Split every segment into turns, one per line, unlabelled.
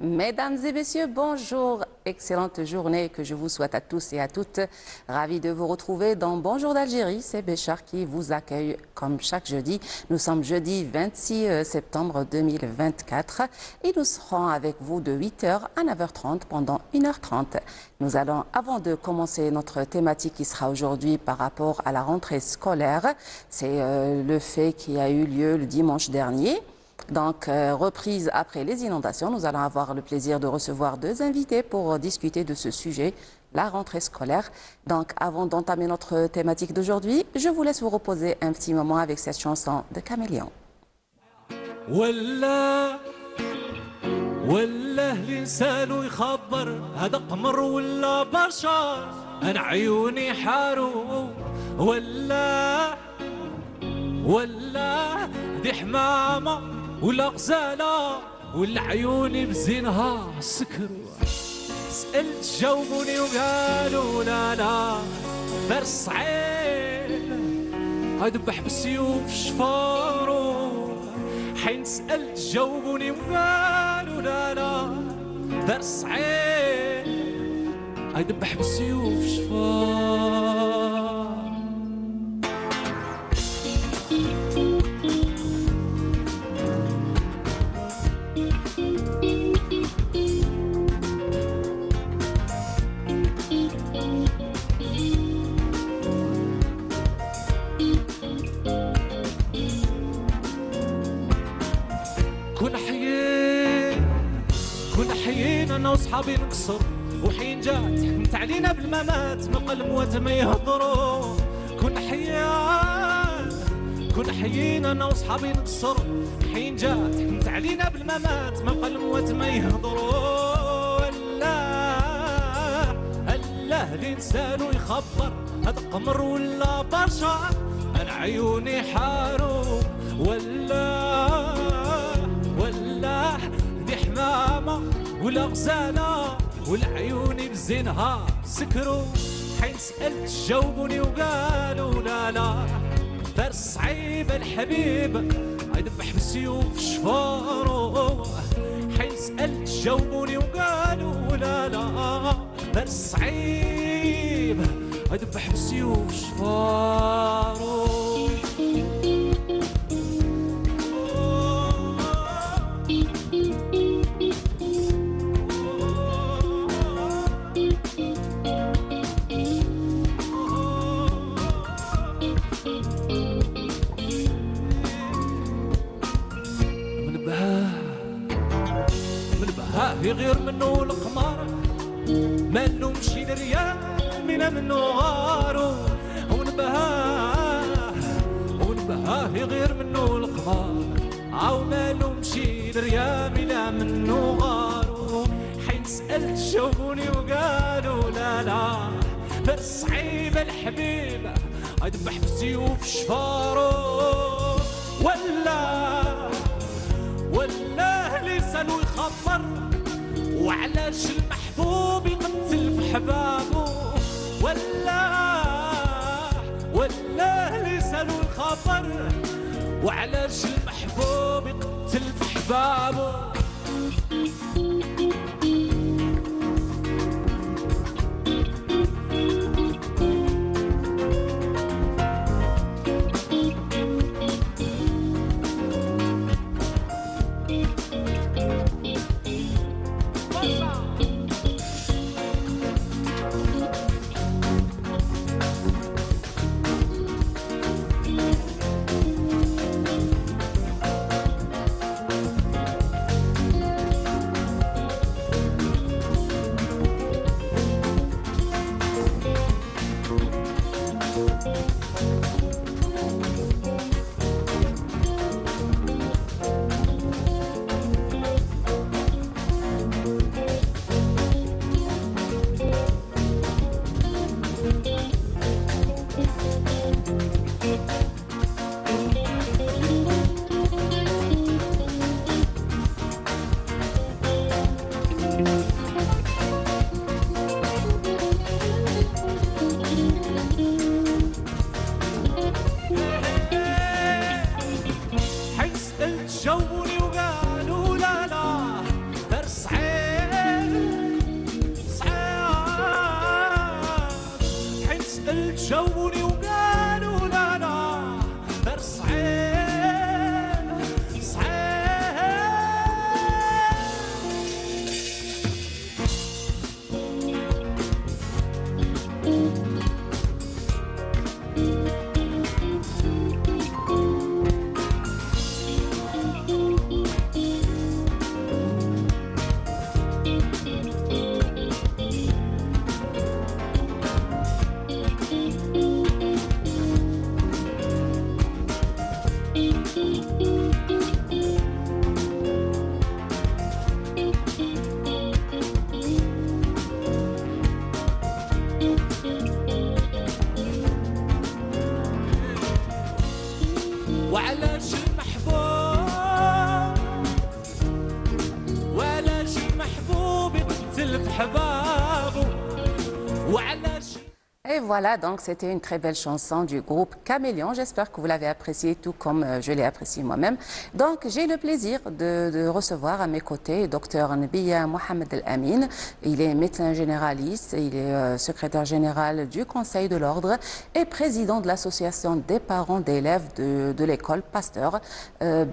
Mesdames et messieurs, bonjour, excellente journée que je vous souhaite à tous et à toutes. Ravi de vous retrouver dans Bonjour d'Algérie, c'est Béchar qui vous accueille comme chaque jeudi. Nous sommes jeudi 26 septembre 2024 et nous serons avec vous de 8h à 9h30 pendant 1h30. Nous allons, avant de commencer notre thématique qui sera aujourd'hui par rapport à la rentrée scolaire, c'est le fait qui a eu lieu le dimanche dernier. Donc, reprise après les inondations, nous allons avoir le plaisir de recevoir deux invités pour discuter de ce sujet, la rentrée scolaire. Donc, avant d'entamer notre thématique d'aujourd'hui, je vous laisse vous reposer un petit moment avec cette chanson de Caméléon.
ولا لسانه يخبر هذا قمر ولا بشر انا عيوني حارو ولا دي حمامه ولا غزاله ولا عيوني بزينها سكروا سألت جاوبوني وقالوا لا دار الصعيد هيدبح بالسيوف شفارو حين سألت جاوبوني وقالوا لا دار الصعيد هيدبح بالسيوف شفارو كنا حيين انا وصحابي نكسر وحين جات حكمت علينا بالممات ما بقى الموات ما يهضروا كنا حيين انا وصحابي نكسر حين جات حكمت علينا بالممات ما بقى الموات ما يهضروا الله لسانه يخبر هذا قمر ولا بشر انا عيوني حارو ولا دي حمامة ولا غزالة والعيون بزينها سكروا حين سألت جاوبوني وقالوا لا دار الصعيب الحبيب هيدبح بالسيوف شفارو حين سألت جاوبوني وقالوا لا دار الصعيب هيدبح بالسيوف شفارو غير منه القمر منه مشي للريال منه غارو ونبهاه غير منه القمر عاو مالو مشي للريال منه غارو حين سألت شوفوني وقالوا لا دار الصعيب الحبيب هيدبح بالسيوف شفارو ولا لسانه يخبر وعلاش المحبوب يقتل في حبابه ولا لسانه الخبر وعلاش المحبوب يقتل في حبابه جاوبوني وقالوا لا لا دار صعيب صعيب. وعلاش المحبوب وعلاش المحبوب يقتل في حبابه وعلاش.
Et voilà, donc c'était une très belle chanson du groupe Caméléon. J'espère que vous l'avez appréciée tout comme je l'ai appréciée moi-même. Donc j'ai le plaisir de recevoir à mes côtés Dr Nbiya Mohamed El Amin. Il est médecin généraliste, il est secrétaire général du Conseil de l'Ordre et président de l'association des parents d'élèves de l'école Pasteur.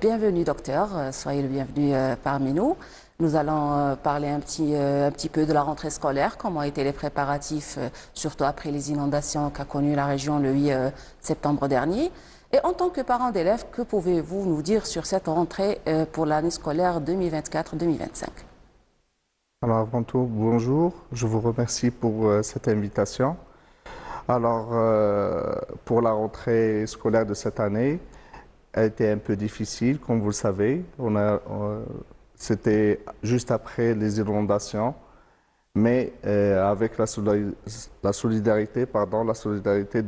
Bienvenue docteur, soyez le bienvenu parmi nous. Nous allons parler un petit peu de la rentrée scolaire, comment étaient les préparatifs, surtout après les inondations qu'a connues la région le 8 septembre dernier. Et en tant que parent d'élèves, que pouvez-vous nous dire sur cette rentrée pour l'année scolaire 2024-2025?
Alors avant tout, bonjour, je vous remercie pour cette invitation. Alors pour la rentrée scolaire de cette année, elle a été un peu difficile, comme vous le savez. C'était juste après les inondations, mais avec la solidarité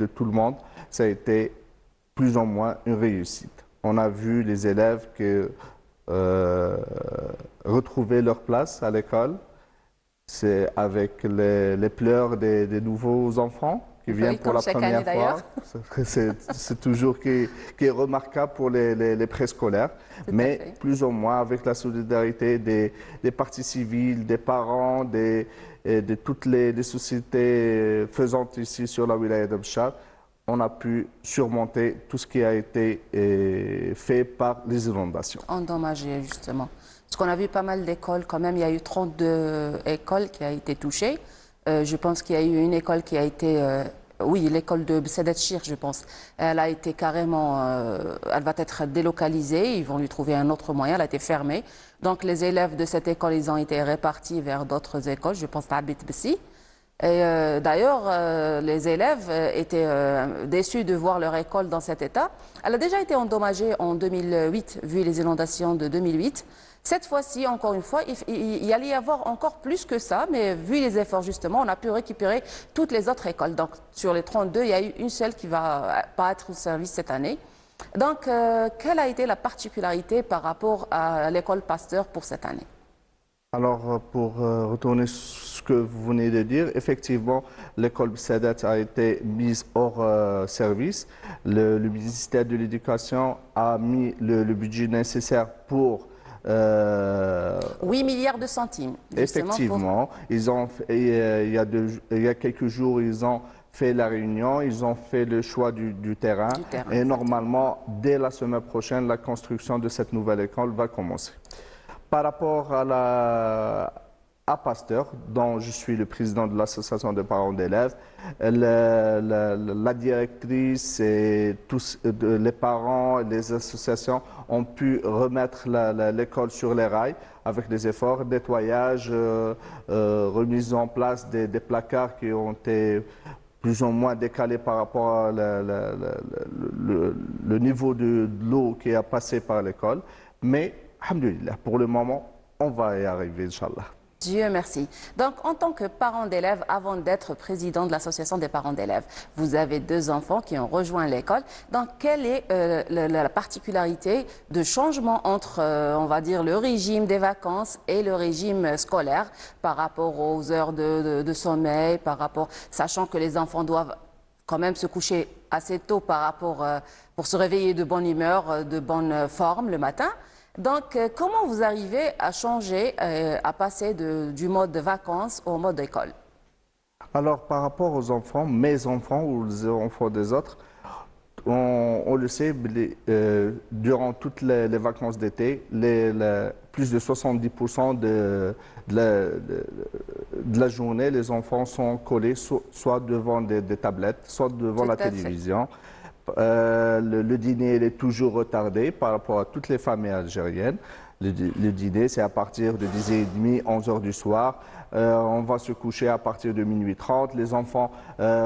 de tout le monde, ça a été plus ou moins une réussite. On a vu les élèves retrouver leur place à l'école. C'est avec les pleurs des nouveaux enfants qui viennent pour la première fois. C'est toujours qui est remarquable pour les préscolaires. Mais plus ou moins avec la solidarité des parties civiles, des parents, de toutes les sociétés faisantes ici sur la wilaya d'Abchar, on a pu surmonter tout ce qui a été fait par les inondations.
Endommagé, justement. Parce qu'on a vu pas mal d'écoles quand même. Il y a eu 32 écoles qui ont été touchées. Je pense qu'il y a eu une école qui a été... oui, l'école de Bsedet Chir, je pense. Elle a été carrément... elle va être délocalisée. Ils vont lui trouver un autre moyen. Elle a été fermée. Donc, les élèves de cette école, ils ont été répartis vers d'autres écoles. Je pense à Abit Bessi. Et d'ailleurs, les élèves étaient déçus de voir leur école dans cet état. Elle a déjà été endommagée en 2008, vu les inondations de 2008. Cette fois-ci, encore une fois, il allait y avoir encore plus que ça, mais vu les efforts justement, on a pu récupérer toutes les autres écoles. Donc sur les 32, il y a eu une seule qui va pas être au service cette année. Donc quelle a été la particularité par rapport à l'école Pasteur pour cette année?
Alors, pour retourner sur ce que vous venez de dire, effectivement, l'école Bsedet a été mise hors service. Le ministère de l'Éducation a mis le budget nécessaire pour...
8 milliards de centimes.
Effectivement, ils ont, il y a quelques jours, ils ont fait la réunion, ils ont fait le choix du terrain. Et normalement, dès la semaine prochaine, la construction de cette nouvelle école va commencer. Par rapport à Pasteur, dont je suis le président de l'association des parents d'élèves, la directrice et tous les parents et les associations ont pu remettre l'école sur les rails avec des efforts, nettoyage, remise en place des placards qui ont été plus ou moins décalés par rapport à le niveau de l'eau qui a passé par l'école. Mais alhamdoulilah, pour le moment, on va y arriver, Inch'Allah.
Dieu merci. Donc, en tant que parent d'élèves, avant d'être président de l'association des parents d'élèves, vous avez 2 enfants qui ont rejoint l'école. Donc, quelle est la particularité de changement entre, on va dire, le régime des vacances et le régime scolaire par rapport aux heures de sommeil, sachant que les enfants doivent quand même se coucher assez tôt pour se réveiller de bonne humeur, de bonne forme le matin. Donc, comment vous arrivez à changer, à passer du mode de vacances au mode d'école?
Alors, par rapport aux enfants, mes enfants ou les enfants des autres, on le sait, durant toutes les vacances d'été, plus de 70% de la journée, les enfants sont collés soit devant des tablettes, soit devant la télévision. Le dîner il est toujours retardé par rapport à toutes les familles algériennes. Le dîner, c'est à partir de 10h30, 11h du soir. On va se coucher à partir de minuit 30. Les enfants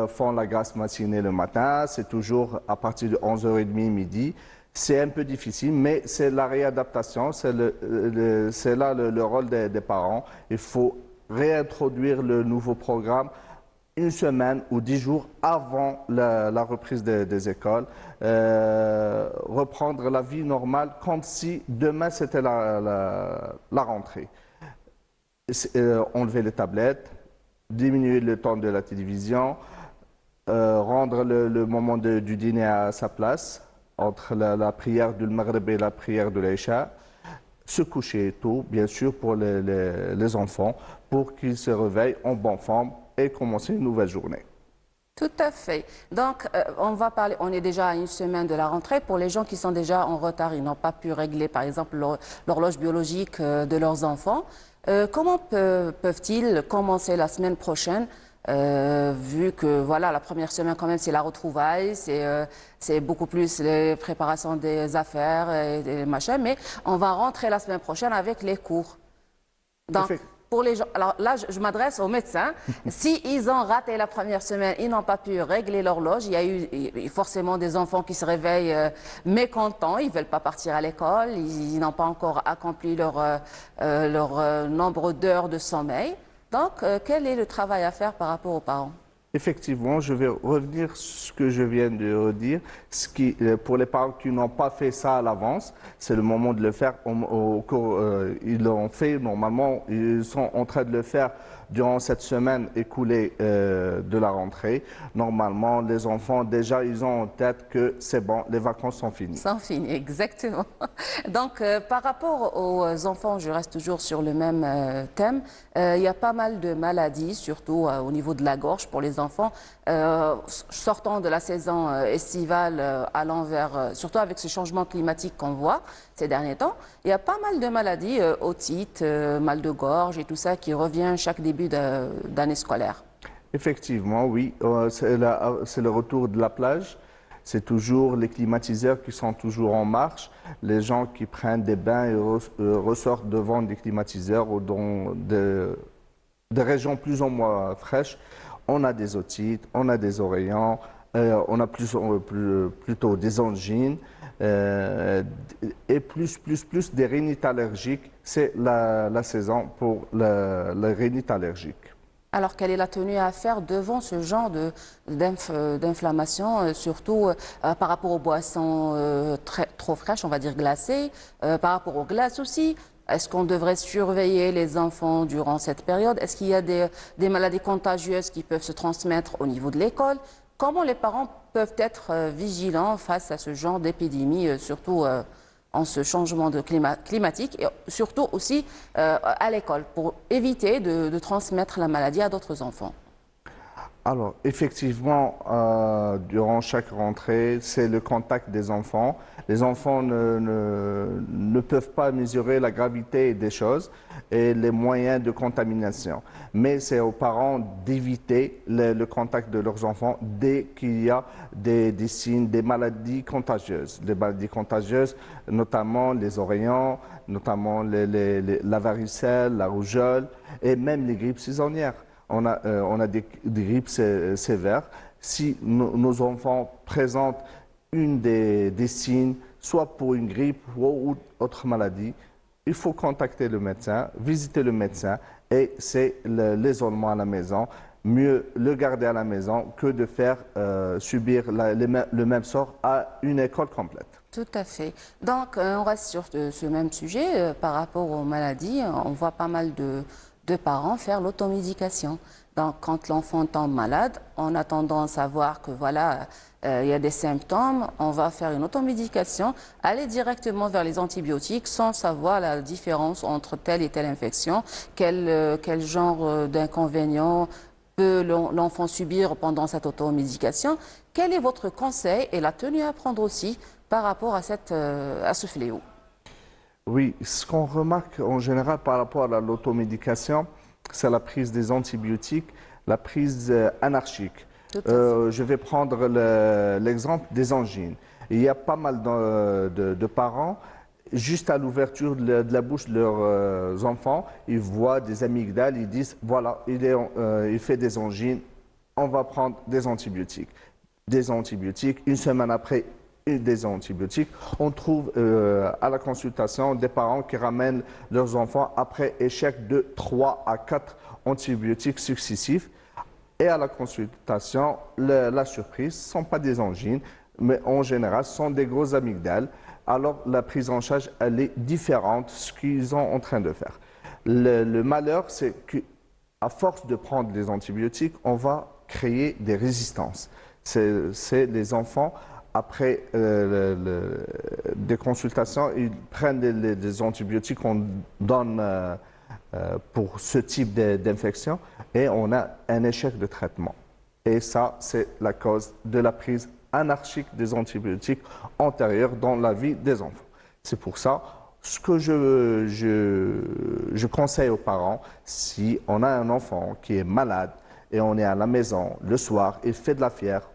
font la grasse matinée le matin. C'est toujours à partir de 11h30, midi. C'est un peu difficile, mais c'est la réadaptation. C'est là le rôle des parents. Il faut réintroduire le nouveau programme une semaine ou 10 jours avant la reprise des écoles, reprendre la vie normale comme si demain c'était la rentrée. Enlever les tablettes, diminuer le temps de la télévision, rendre le moment du dîner à sa place, entre la prière du Maghreb et la prière de l'Aïcha, se coucher tôt, bien sûr, pour les enfants, pour qu'ils se réveillent en bonne forme et commencer une nouvelle journée.
Tout à fait. Donc, on va parler, on est déjà à une semaine de la rentrée. Pour les gens qui sont déjà en retard, ils n'ont pas pu régler, par exemple, l'horloge biologique de leurs enfants. Comment peuvent-ils commencer la semaine prochaine, vu que voilà, la première semaine, quand même, c'est la retrouvaille, c'est beaucoup plus les préparations des affaires et des machins, mais on va rentrer la semaine prochaine avec les cours. Donc, pour les gens, alors là, je m'adresse aux médecins. Si ils ont raté la première semaine, ils n'ont pas pu régler l'horloge. Il y a eu forcément des enfants qui se réveillent mécontents. Ils ne veulent pas partir à l'école. Ils n'ont pas encore accompli leur nombre d'heures de sommeil. Donc, quel est le travail à faire par rapport aux parents?
Effectivement, je vais revenir sur ce que je viens de dire. Pour les parents qui n'ont pas fait ça à l'avance, c'est le moment de le faire. Ils l'ont fait normalement, ils sont en train de le faire durant cette semaine écoulée de la rentrée. Normalement, les enfants, déjà, ils ont en tête que c'est bon, les vacances sont finies.
Sont finies, exactement. Donc, par rapport aux enfants, je reste toujours sur le même thème. Il y a pas mal de maladies, surtout au niveau de la gorge pour les enfants. Sortant de la saison estivale, allant vers, surtout avec ce changement climatique qu'on voit ces derniers temps, il y a pas mal de maladies, otite, mal de gorge et tout ça qui revient chaque début d'année scolaire.
Effectivement, oui. C'est le retour de la plage. C'est toujours les climatiseurs qui sont toujours en marche. Les gens qui prennent des bains et ressortent devant des climatiseurs ou dans des régions plus ou moins fraîches. On a des otites, on a des oreillons, on a plutôt des angines et plus des rhinites allergiques. C'est la saison pour la rhinite allergique.
Alors, quelle est la tenue à faire devant ce genre d'inflammation, surtout par rapport aux boissons trop fraîches, on va dire glacées, par rapport aux glaces aussi? Est-ce qu'on devrait surveiller les enfants durant cette période? Est-ce qu'il y a des maladies contagieuses qui peuvent se transmettre au niveau de l'école? Comment les parents peuvent être vigilants face à ce genre d'épidémie, surtout en ce changement de climatique et surtout aussi à l'école pour éviter de transmettre la maladie à d'autres enfants?
Alors, effectivement, durant chaque rentrée, c'est le contact des enfants. Les enfants ne peuvent pas mesurer la gravité des choses et les moyens de contamination. Mais c'est aux parents d'éviter le contact de leurs enfants dès qu'il y a des signes, des maladies contagieuses. Les maladies contagieuses, notamment les oreillons, notamment la varicelle, la rougeole et même les grippes saisonnières. On a des grippes sévères. Si nos enfants présentent une des signes, soit pour une grippe ou autre maladie, il faut contacter le médecin, visiter le médecin et c'est l'isolement à la maison. Mieux le garder à la maison que de faire subir le même sort à une école complète.
Tout à fait. Donc, on reste sur ce même sujet par rapport aux maladies. On voit pas mal de parents faire l'automédication. Donc, quand l'enfant tombe malade, on a tendance à voir que voilà, il y a des symptômes, on va faire une automédication, aller directement vers les antibiotiques sans savoir la différence entre telle et telle infection, quel genre d'inconvénients peut l'enfant subir pendant cette automédication. Quel est votre conseil et la tenue à prendre aussi par rapport à ce fléau?
Oui, ce qu'on remarque en général par rapport à l'automédication, c'est la prise des antibiotiques, la prise anarchique. Je vais prendre l'exemple des angines. Il y a pas mal de parents, juste à l'ouverture de la bouche de leurs enfants, ils voient des amygdales, ils disent voilà, il fait des angines, on va prendre des antibiotiques. Des antibiotiques, une semaine après, des antibiotiques. On trouve à la consultation des parents qui ramènent leurs enfants après échec de 3 à 4 antibiotiques successifs. Et à la consultation, la surprise, ce ne sont pas des angines, mais en général, ce sont des grosses amygdales. Alors, la prise en charge, elle est différente de ce qu'ils sont en train de faire. Le malheur, c'est qu'à force de prendre des antibiotiques, on va créer des résistances. C'est les enfants, après des consultations, ils prennent des antibiotiques qu'on donne pour ce type d'infection et on a un échec de traitement. Et ça, c'est la cause de la prise anarchique des antibiotiques antérieurs dans la vie des enfants. C'est pour ça, ce que je conseille aux parents, si on a un enfant qui est malade et on est à la maison le soir, il fait de la fièvre,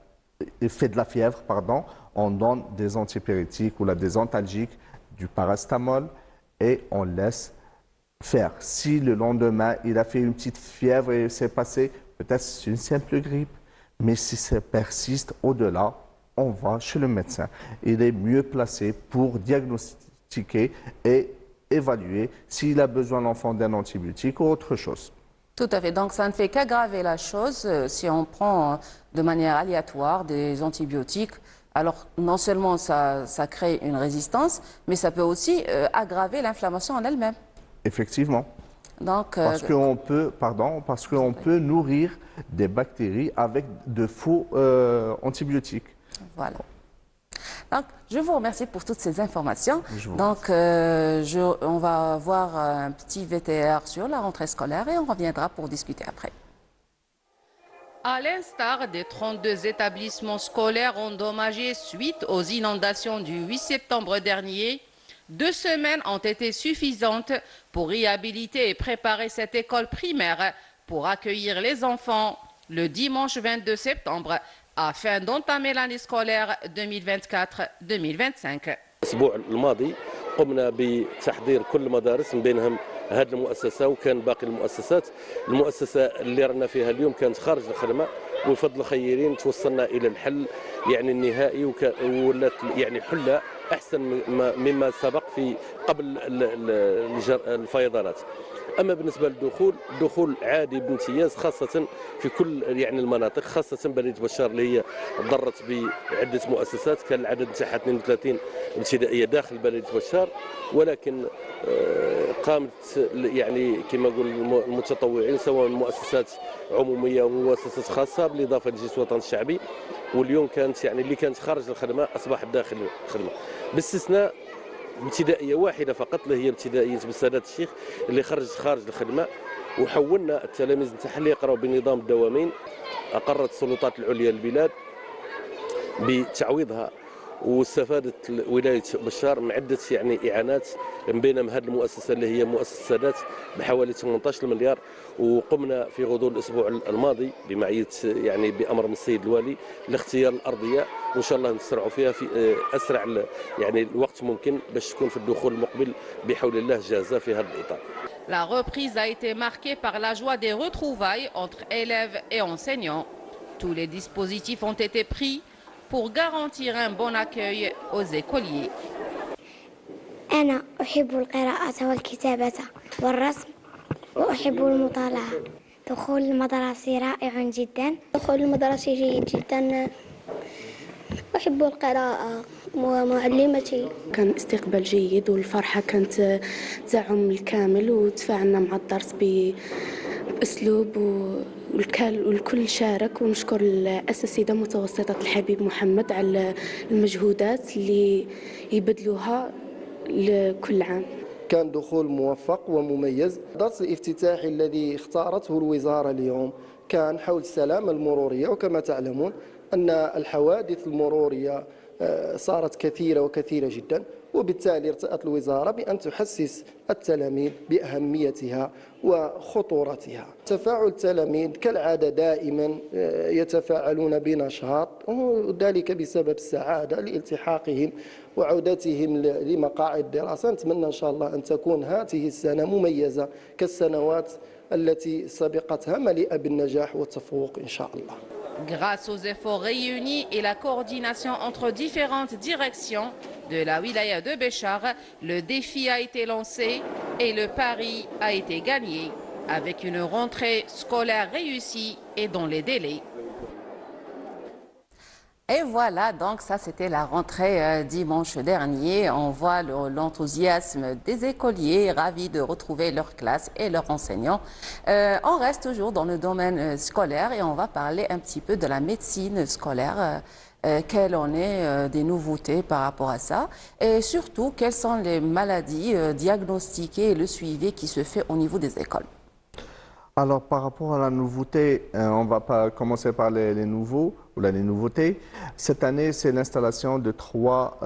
on donne des antipyrétiques ou des antalgiques, du paracétamol et on laisse faire. Si le lendemain, il a fait une petite fièvre et c'est passé, peut-être c'est une simple grippe, mais si ça persiste au-delà, on va chez le médecin. Il est mieux placé pour diagnostiquer et évaluer s'il a besoin, l'enfant, d'un antibiotique ou autre chose.
Tout à fait. Donc, ça ne fait qu'aggraver la chose si on prend de manière aléatoire des antibiotiques. Alors, non seulement ça crée une résistance, mais ça peut aussi aggraver l'inflammation en elle-même.
Effectivement.
Donc,
parce qu'on peut nourrir des bactéries avec de faux antibiotiques.
Voilà. Donc, je vous remercie pour toutes ces informations. Donc, on va avoir un petit VTR sur la rentrée scolaire et on reviendra pour discuter après. À l'instar des 32 établissements scolaires endommagés suite aux inondations du 8 septembre dernier, 2 semaines ont été suffisantes pour réhabiliter et préparer cette école primaire pour accueillir les enfants le dimanche 22 septembre afin d'entamer l'année scolaire 2024-2025.
الأسبوع الماضي قمنا بتحضير كل المدارس من بينهم هذه المؤسسة وكان باقي المؤسسة اللي رانا فيها اليوم كانت خارج الخدمة وبفضل الخيرين توصلنا إلى الحل يعني النهائي ولات يعني حلة أحسن مما سبق في قبل الفيضانات. أما بالنسبة للدخول الدخول عادي بامتياز خاصة في كل يعني المناطق خاصة بلدية بشار اللي هي ضرت بعدة مؤسسات كان العدد نتاعها 32 ابتدائية داخل بلدية بشار ولكن قامت يعني كما نقول المتطوعين سواء مؤسسات عمومية ومؤسسات خاصة بالإضافة لجيش الوطن الشعبي واليوم كانت يعني اللي كانت خارج الخدمة أصبحت داخل الخدمة باستثناء ابتدائية واحدة فقط اللي هي ابتدائية بالسادات الشيخ اللي خارج الخدمة وحولنا التلاميذ نتاعها اللي يقراوا بنظام الدوامين أقرت السلطات العليا للبلاد بتعويضها واستفادت ولاية بشار من عدة يعني إعانات من بينهم هذه المؤسسة اللي هي مؤسسة السادات بحوالي 18 مليار وقمنا في غضون الأسبوع الماضي بمعية يعني بأمر من السيد الوالي لاختيار الأرضية وإن شاء الله نسرعوا فيها في أسرع يعني الوقت ممكن باش تكون في الدخول المقبل بحول الله جاهزة في هذا الإطار.
La reprise a été marquée par la joie des retrouvailles entre élèves et enseignants. Tous les dispositifs ont été pris pour garantir un bon accueil aux écoliers.
أنا أحب القراءة والكتابة والرسم وأحب المطالعة. دخول المدرسة رائع جدا. دخول المدرسة جيد جدا. أحب القراءة ومعلمتي. كان استقبال جيد والفرحة كانت تزعم الكامل وتفاعلنا مع الدرس بأسلوب والكل شارك ونشكر الأساتذة متوسطة الحبيب محمد على المجهودات اللي يبذلوها لكل عام.
كان دخول موفق ومميز. الدرس الافتتاحي الذي اختارته الوزارة اليوم كان حول السلامة المرورية، وكما تعلمون أن الحوادث المرورية صارت كثيرة وكثيرة جدا، وبالتالي ارتأت الوزارة بأن تحسس التلاميذ بأهميتها وخطورتها. تفاعل التلاميذ كالعادة دائما يتفاعلون بنشاط، وذلك بسبب السعادة لالتحاقهم وعودتهم لمقاعد الدراسة. نتمنى إن شاء الله أن تكون هذه السنة مميزة كالسنوات التي سبقتها، مليئة بالنجاح والتفوق إن شاء الله.
Grâce aux efforts réunis et la coordination entre différentes directions de la wilaya de Béchar, le défi a été lancé et le pari a été gagné avec une rentrée scolaire réussie et dans les délais. Et voilà, donc ça c'était la rentrée dimanche dernier. On voit l'enthousiasme des écoliers ravis de retrouver leur classe et leurs enseignants. On reste toujours dans le domaine scolaire et on va parler un petit peu de la médecine scolaire. Quelles en est des nouveautés par rapport à ça et surtout quelles sont les maladies diagnostiquées et le suivi qui se fait au niveau des écoles.
Alors, par rapport à la nouveauté, on va pas commencer par les nouveautés. Cette année, c'est l'installation de trois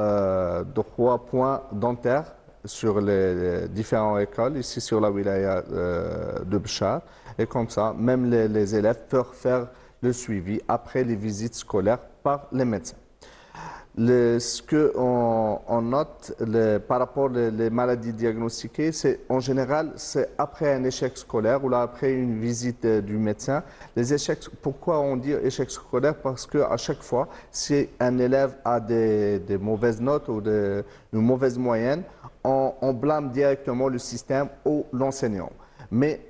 points dentaires sur les différentes écoles, ici sur la wilaya de Béchar. Et comme ça, même les élèves peuvent faire le suivi après les visites scolaires par les médecins. Ce qu'on note par rapport aux maladies diagnostiquées, c'est en général, c'est après un échec scolaire ou là, après une visite du médecin. Les échecs, pourquoi on dit échec scolaire? Parce qu'à chaque fois, si un élève a des mauvaises notes ou une mauvaise moyenne, on blâme directement le système ou l'enseignant. Mais,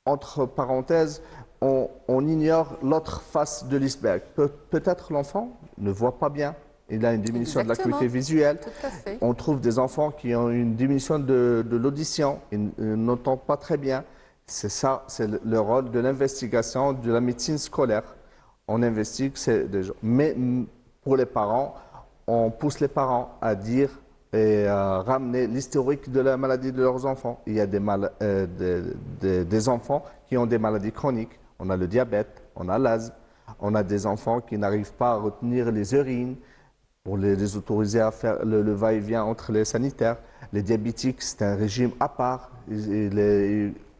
entre parenthèses, on ignore l'autre face de l'iceberg. Peut-être l'enfant ne voit pas bien, il a une diminution de l'acuité visuelle.
Tout à fait.
On trouve des enfants qui ont une diminution de l'audition, ils n'entendent pas très bien. C'est ça, c'est le rôle de l'investigation de la médecine scolaire. On investigue, mais pour les parents, on pousse les parents à dire et à ramener l'historique de la maladie de leurs enfants. Il y a des enfants qui ont des maladies chroniques. On a le diabète, on a l'asthme, on a des enfants qui n'arrivent pas à retenir les urines pour les autoriser à faire le va-et-vient entre les sanitaires. Les diabétiques, c'est un régime à part.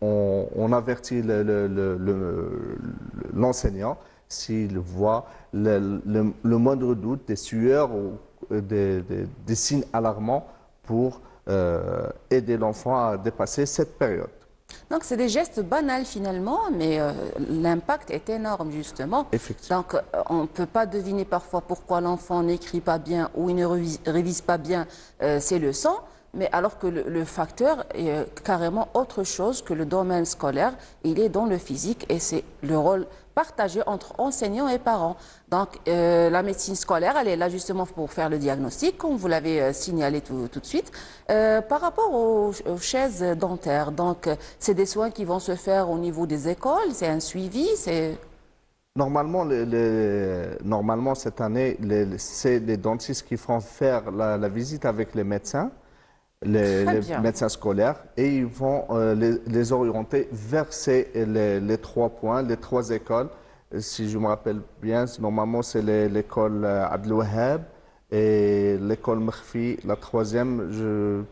On avertit l'enseignant s'il voit le moindre doute, des sueurs ou des signes alarmants pour aider l'enfant à dépasser cette période.
Donc, c'est des gestes banals finalement, mais l'impact est énorme justement.
Effectivement.
Donc, on ne peut pas deviner parfois pourquoi l'enfant n'écrit pas bien ou il ne révise pas bien ses leçons, mais alors que le facteur est carrément autre chose que le domaine scolaire, il est dans le physique et c'est le rôle partagé entre enseignants et parents. Donc, la médecine scolaire, elle est là justement pour faire le diagnostic, comme vous l'avez signalé tout de suite. Par rapport aux chaises dentaires, donc, c'est des soins qui vont se faire au niveau des écoles, c'est un suivi, c'est...
Normalement, normalement, cette année, c'est les dentistes qui font faire la visite avec les médecins, les médecins scolaires, et ils vont les orienter vers les 3 points, les 3 écoles. Si je me rappelle bien, normalement, c'est l'école Abdelwahab et l'école Mekfi. La 3e,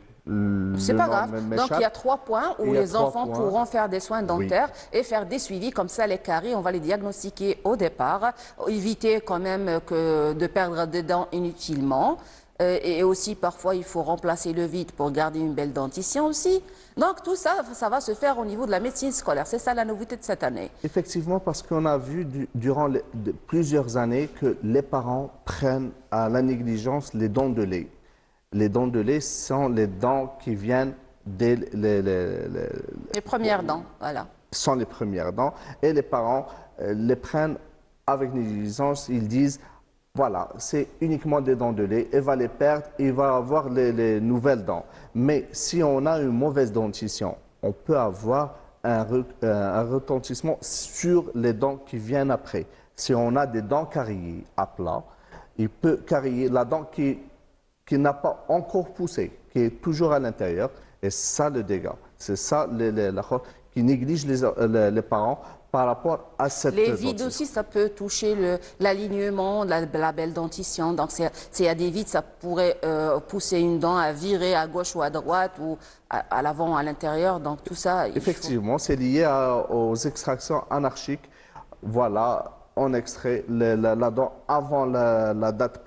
c'est pas grave. Donc, il y a 3 points où les enfants pourront faire des soins dentaires et faire des suivis. Comme ça, les caries, on va les diagnostiquer au départ. Éviter quand même de perdre des dents inutilement. Et aussi, parfois, il faut remplacer le vide pour garder une belle dentition aussi. Donc, tout ça, ça va se faire au niveau de la médecine scolaire. C'est ça la nouveauté de cette année.
Effectivement, parce qu'on a vu durant plusieurs années que les parents prennent à la négligence les dents de lait. Les dents de lait sont les dents qui viennent dès
les premières dents, voilà.
Sont les premières dents. Et les parents les prennent avec négligence. Ils disent, voilà, c'est uniquement des dents de lait. Elle va les perdre, il va avoir les nouvelles dents. Mais si on a une mauvaise dentition, on peut avoir un retentissement sur les dents qui viennent après. Si on a des dents carriées à plat, il peut carrier la dent qui n'a pas encore poussé, qui est toujours à l'intérieur. Et ça le dégât. C'est ça qui néglige les parents par rapport à cette
Les vides
dentition.
aussi, ça peut toucher l'alignement, la belle dentition. Donc, s'il y a des vides, ça pourrait pousser une dent à virer à gauche ou à droite ou à l'avant ou à l'intérieur. Donc, tout ça,
Effectivement, c'est lié aux extractions anarchiques. Voilà, on extrait la dent avant la date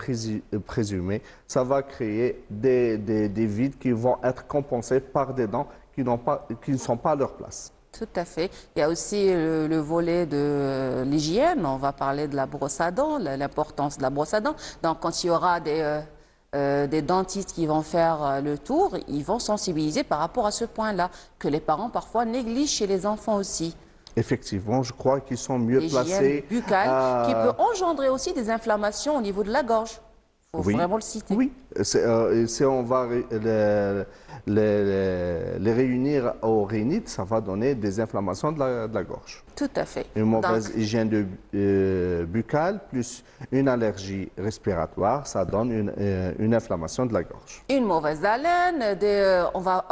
présumée. Ça va créer des vides qui vont être compensés par des dents qui ne sont pas à leur place.
Tout à fait. Il y a aussi le volet de l'hygiène. On va parler de la brosse à dents, l'importance de la brosse à dents. Donc, quand il y aura des dentistes qui vont faire le tour, ils vont sensibiliser par rapport à ce point-là, que les parents parfois négligent chez les enfants aussi.
Effectivement, je crois qu'ils sont mieux
L'hygiène
placés.
buccale, qui peut engendrer aussi des inflammations au niveau de la gorge. Il faut vraiment le citer.
Oui, si on va les réunir au rhinite, ça va donner des inflammations de la gorge.
Tout à fait.
Une mauvaise hygiène buccale plus une allergie respiratoire, ça donne une inflammation de la gorge.
Une mauvaise haleine, on va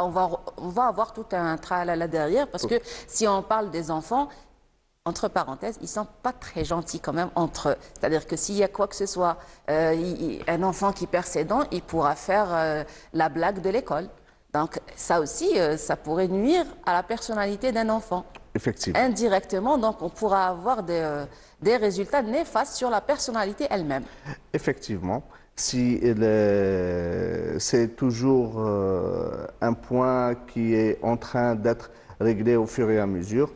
avoir tout un tralala derrière, parce que si on parle des enfants, entre parenthèses, ils ne sont pas très gentils quand même entre eux. C'est-à-dire que s'il y a quoi que ce soit, un enfant qui perd ses dents, il pourra faire la blague de l'école. Donc ça aussi, ça pourrait nuire à la personnalité d'un enfant.
Effectivement.
Indirectement, donc on pourra avoir des résultats néfastes sur la personnalité elle-même.
Effectivement. C'est toujours un point qui est en train d'être réglé au fur et à mesure.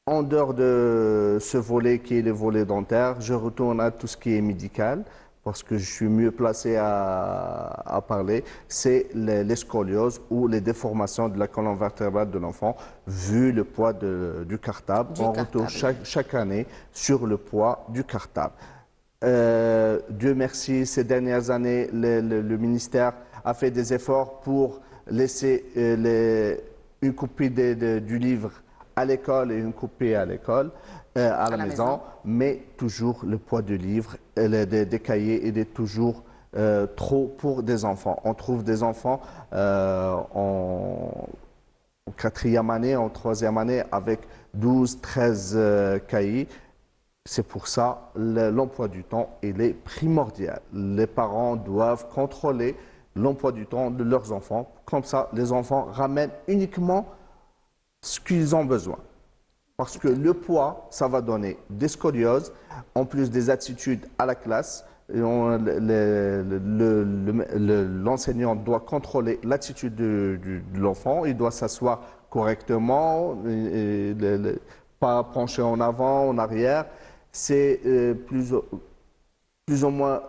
En dehors de ce volet qui est le volet dentaire, je retourne à tout ce qui est médical parce que je suis mieux placé à parler. C'est les scolioses ou les déformations de la colonne vertébrale de l'enfant vu le poids du cartable. On retourne chaque année sur le poids du cartable. Dieu merci, ces dernières années, le ministère a fait des efforts pour laisser une copie du livre à l'école et une copie à l'école, à la maison, mais toujours le poids du livre, des cahiers, il est toujours trop pour des enfants. On trouve des enfants en quatrième année, en troisième année, avec 12, 13 cahiers. C'est pour ça l'emploi du temps, il est primordial. Les parents doivent contrôler l'emploi du temps de leurs enfants. Comme ça, les enfants ramènent uniquement ce qu'ils ont besoin. Parce que le poids, ça va donner des scolioses, en plus des attitudes à la classe. L'enseignant doit contrôler l'attitude de l'enfant, il doit s'asseoir correctement, pas pencher en avant, en arrière. C'est plus ou moins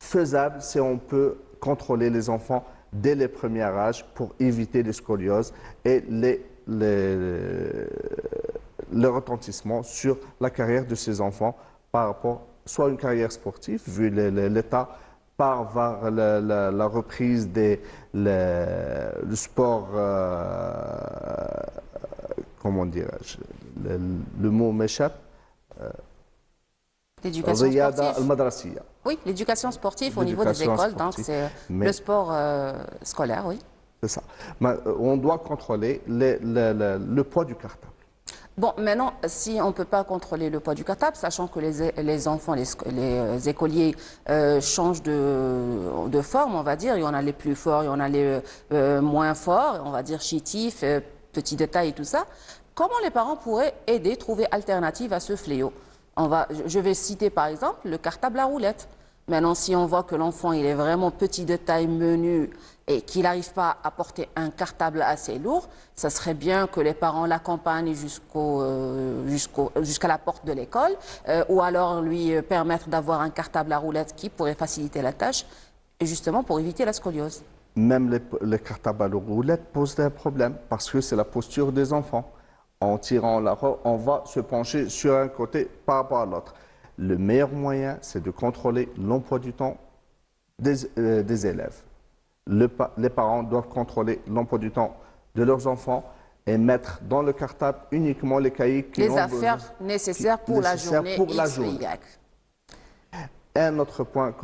faisable si on peut contrôler les enfants dès les premiers âges pour éviter les scolioses et le retentissement sur la carrière de ces enfants par rapport soit à une carrière sportive, vu l'État part vers la reprise du sport, comment dirais-je, le mot m'échappe.
L'éducation sportive. Oui, l'éducation sportive au niveau des écoles, donc c'est le sport scolaire, oui.
C'est ça. Mais on doit contrôler le poids du cartable.
Bon, maintenant, si on ne peut pas contrôler le poids du cartable, sachant que les enfants, les écoliers changent de forme, on va dire, il y en a les plus forts, il y en a les moins forts, on va dire chétifs, petits de taille et tout ça, comment les parents pourraient aider, trouver alternative à ce fléau? Je vais citer par exemple le cartable à roulette. Maintenant, si on voit que l'enfant il est vraiment petit de taille, menu, et qu'il n'arrive pas à porter un cartable assez lourd, ça serait bien que les parents l'accompagnent jusqu'à la porte de l'école, ou alors lui permettre d'avoir un cartable à roulette qui pourrait faciliter la tâche, et justement pour éviter la scoliose.
Même les cartables à roulette posent un problème, parce que c'est la posture des enfants. En tirant la roue, on va se pencher sur un côté par rapport à l'autre. Le meilleur moyen, c'est de contrôler l'emploi du temps des élèves. Les parents doivent contrôler l'emploi du temps de leurs enfants et mettre dans le cartable uniquement les cahiers qui
les affaires nécessaires pour la journée X ou Y.
Un autre point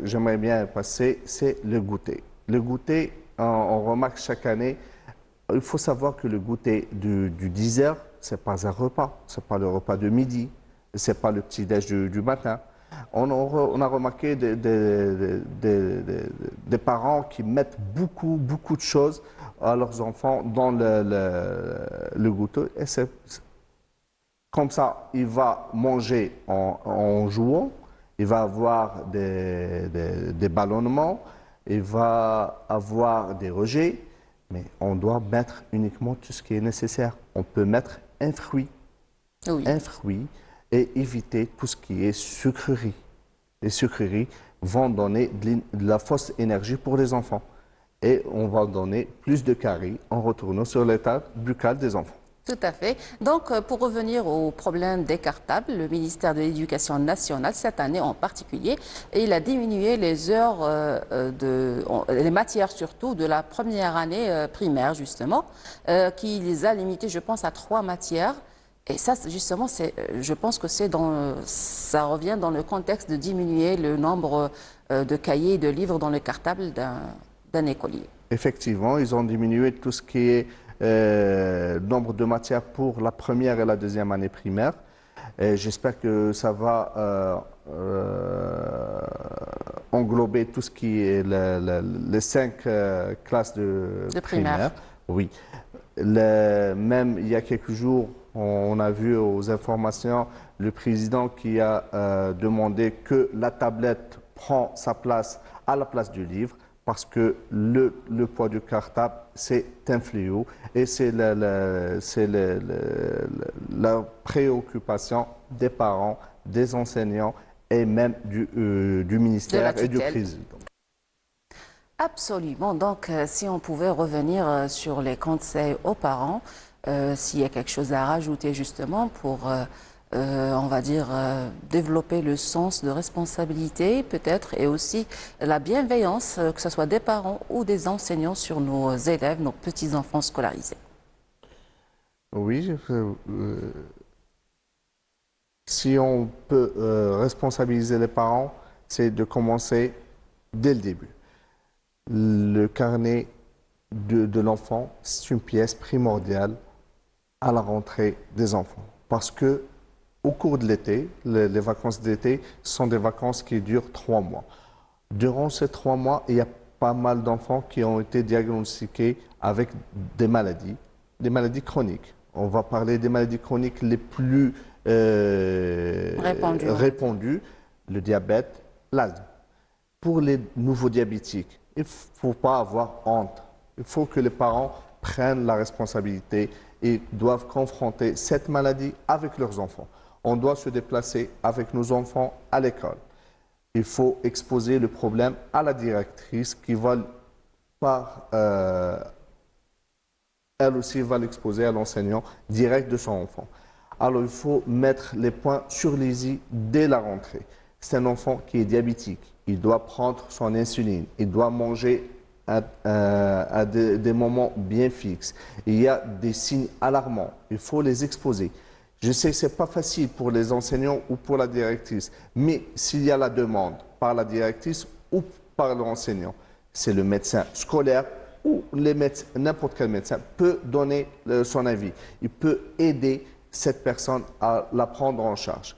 j'aimerais bien passer, c'est le goûter. Le goûter, on remarque chaque année, il faut savoir que le goûter du 10 heures, ce n'est pas un repas, ce n'est pas le repas de midi, ce n'est pas le petit-déj du matin. On a remarqué des parents qui mettent beaucoup de choses à leurs enfants dans le goûter. Et comme ça, il va manger en jouant, il va avoir des ballonnements, il va avoir des rejets. Mais on doit mettre uniquement tout ce qui est nécessaire. On peut mettre un fruit et éviter tout ce qui est sucrerie. Les sucreries vont donner de la fausse énergie pour les enfants. Et on va donner plus de caries en retournant sur l'état buccal des enfants.
Tout à fait. Donc, pour revenir au problème des cartables, le ministère de l'Éducation nationale, cette année en particulier, il a diminué les heures, les matières surtout, de la première année primaire, justement, qui les a limitées, je pense, à 3 matières. Et ça, justement, je pense que ça revient dans le contexte de diminuer le nombre de cahiers et de livres dans le cartable d'un écolier.
Effectivement, ils ont diminué tout ce qui est nombre de matières pour la première et la deuxième année primaire. J'espère que ça va englober tout ce qui est les 5 classes de primaire. Oui. Même il y a quelques jours, on a vu aux informations le président qui a demandé que la tablette prend sa place à la place du livre, parce que le poids du cartable, c'est un fléau et c'est la préoccupation des parents, des enseignants et même du ministère et du président.
Absolument. Donc, si on pouvait revenir sur les conseils aux parents, s'il y a quelque chose à rajouter justement pour... on va dire, développer le sens de responsabilité peut-être et aussi la bienveillance, que ce soit des parents ou des enseignants sur nos élèves, nos petits-enfants scolarisés.
Oui, si on peut responsabiliser les parents, c'est de commencer dès le début. Le carnet de l'enfant, c'est une pièce primordiale à la rentrée des enfants parce que au cours de l'été, les vacances d'été sont des vacances qui durent 3 mois. Durant ces 3 mois, il y a pas mal d'enfants qui ont été diagnostiqués avec des maladies chroniques. On va parler des maladies chroniques les plus répandues, le diabète, l'asthme. Pour les nouveaux diabétiques, il ne faut pas avoir honte. Il faut que les parents prennent la responsabilité et doivent confronter cette maladie avec leurs enfants. On doit se déplacer avec nos enfants à l'école. Il faut exposer le problème à la directrice qui va, elle aussi va l'exposer à l'enseignant direct de son enfant. Alors il faut mettre les points sur les i dès la rentrée. C'est un enfant qui est diabétique. Il doit prendre son insuline. Il doit manger à des moments bien fixes. Il y a des signes alarmants. Il faut les exposer. Je sais que ce n'est pas facile pour les enseignants ou pour la directrice, mais s'il y a la demande par la directrice ou par l'enseignant, c'est le médecin scolaire ou n'importe quel médecin peut donner son avis. Il peut aider cette personne à la prendre en charge.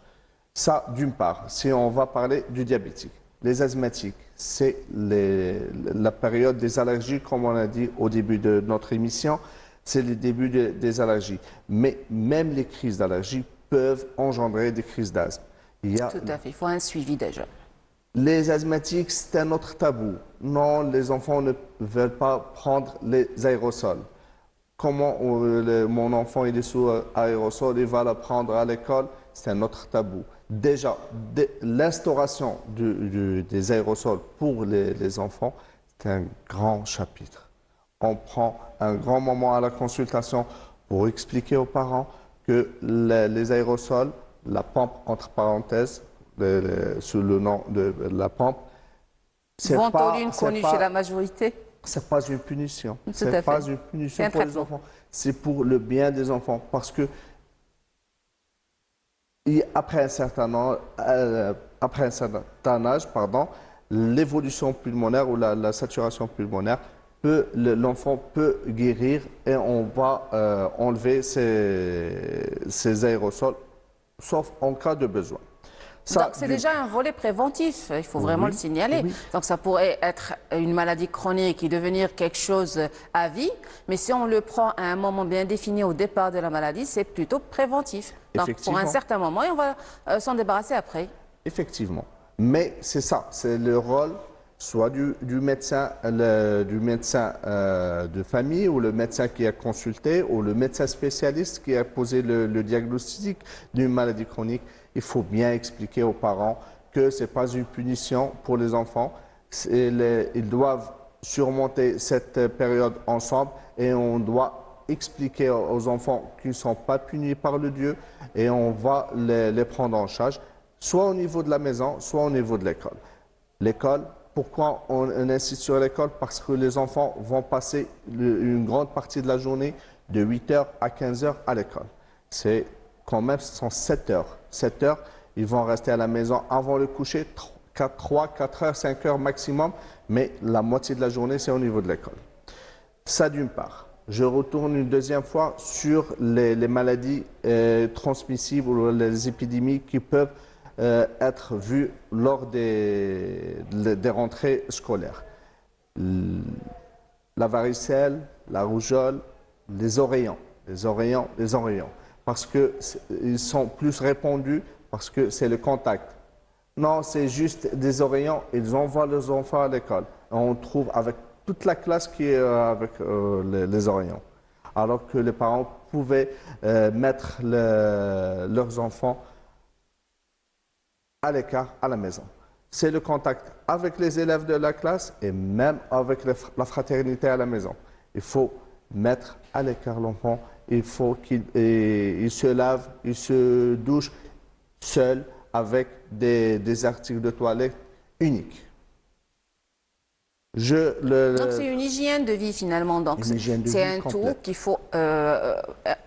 Ça, d'une part, si on va parler du diabétique. Les asthmatiques, c'est la période des allergies, comme on a dit au début de notre émission. C'est le début des allergies. Mais même les crises d'allergie peuvent engendrer des crises d'asthme.
Tout à fait, il faut un suivi déjà.
Les asthmatiques, c'est un autre tabou. Non, les enfants ne veulent pas prendre les aérosols. Comment mon enfant il est sous aérosol, il va le prendre à l'école, c'est un autre tabou. Déjà, l'instauration des aérosols pour les enfants, c'est un grand chapitre. On prend un grand moment à la consultation pour expliquer aux parents que les aérosols, la pompe entre parenthèses, sous le nom de la pompe,
ventoline connue chez la majorité.
Ce n'est pas une punition. Ce n'est pas une punition pour les enfants. C'est pour le bien des enfants. Parce que après un certain âge, l'évolution pulmonaire ou la saturation pulmonaire l'enfant peut guérir et on va enlever ces aérosols, sauf en cas de besoin.
Donc c'est déjà un volet préventif, il faut vraiment le signaler.
Oui.
Donc ça pourrait être une maladie chronique et devenir quelque chose à vie, mais si on le prend à un moment bien défini au départ de la maladie, c'est plutôt préventif. Donc pour un certain moment, et on va s'en débarrasser après.
Effectivement. Mais c'est ça, c'est le rôle soit du médecin, de famille ou le médecin qui a consulté ou le médecin spécialiste qui a posé le diagnostic d'une maladie chronique. Il faut bien expliquer aux parents que ce n'est pas une punition pour les enfants. Ils doivent surmonter cette période ensemble et on doit expliquer aux enfants qu'ils ne sont pas punis par le Dieu et on va les prendre en charge, soit au niveau de la maison, soit au niveau de l'école. L'école, pourquoi on insiste sur l'école? Parce que les enfants vont passer une grande partie de la journée de 8h à 15h à l'école. C'est quand même, ce sont 7 heures. 7 heures, ils vont rester à la maison avant le coucher, 3, 4 heures, 5 heures maximum, mais la moitié de la journée, c'est au niveau de l'école. Ça d'une part. Je retourne une deuxième fois sur les maladies transmissibles ou les épidémies qui peuvent être vues lors des rentrées scolaires. La varicelle, la rougeole, les oreillons. Parce qu'ils sont plus répandus, parce que c'est le contact. Non, c'est juste des oreillons, ils envoient leurs enfants à l'école. On trouve avec toute la classe qui est avec les oreillons. Alors que les parents pouvaient mettre leurs enfants à l'écart à la maison. C'est le contact avec les élèves de la classe et même avec la fraternité à la maison. Il faut mettre à l'écart l'enfant. Il faut qu'il se lave, il se douche seul avec des articles de toilette uniques.
Donc c'est une hygiène de vie finalement. Donc c'est un tout qu'il faut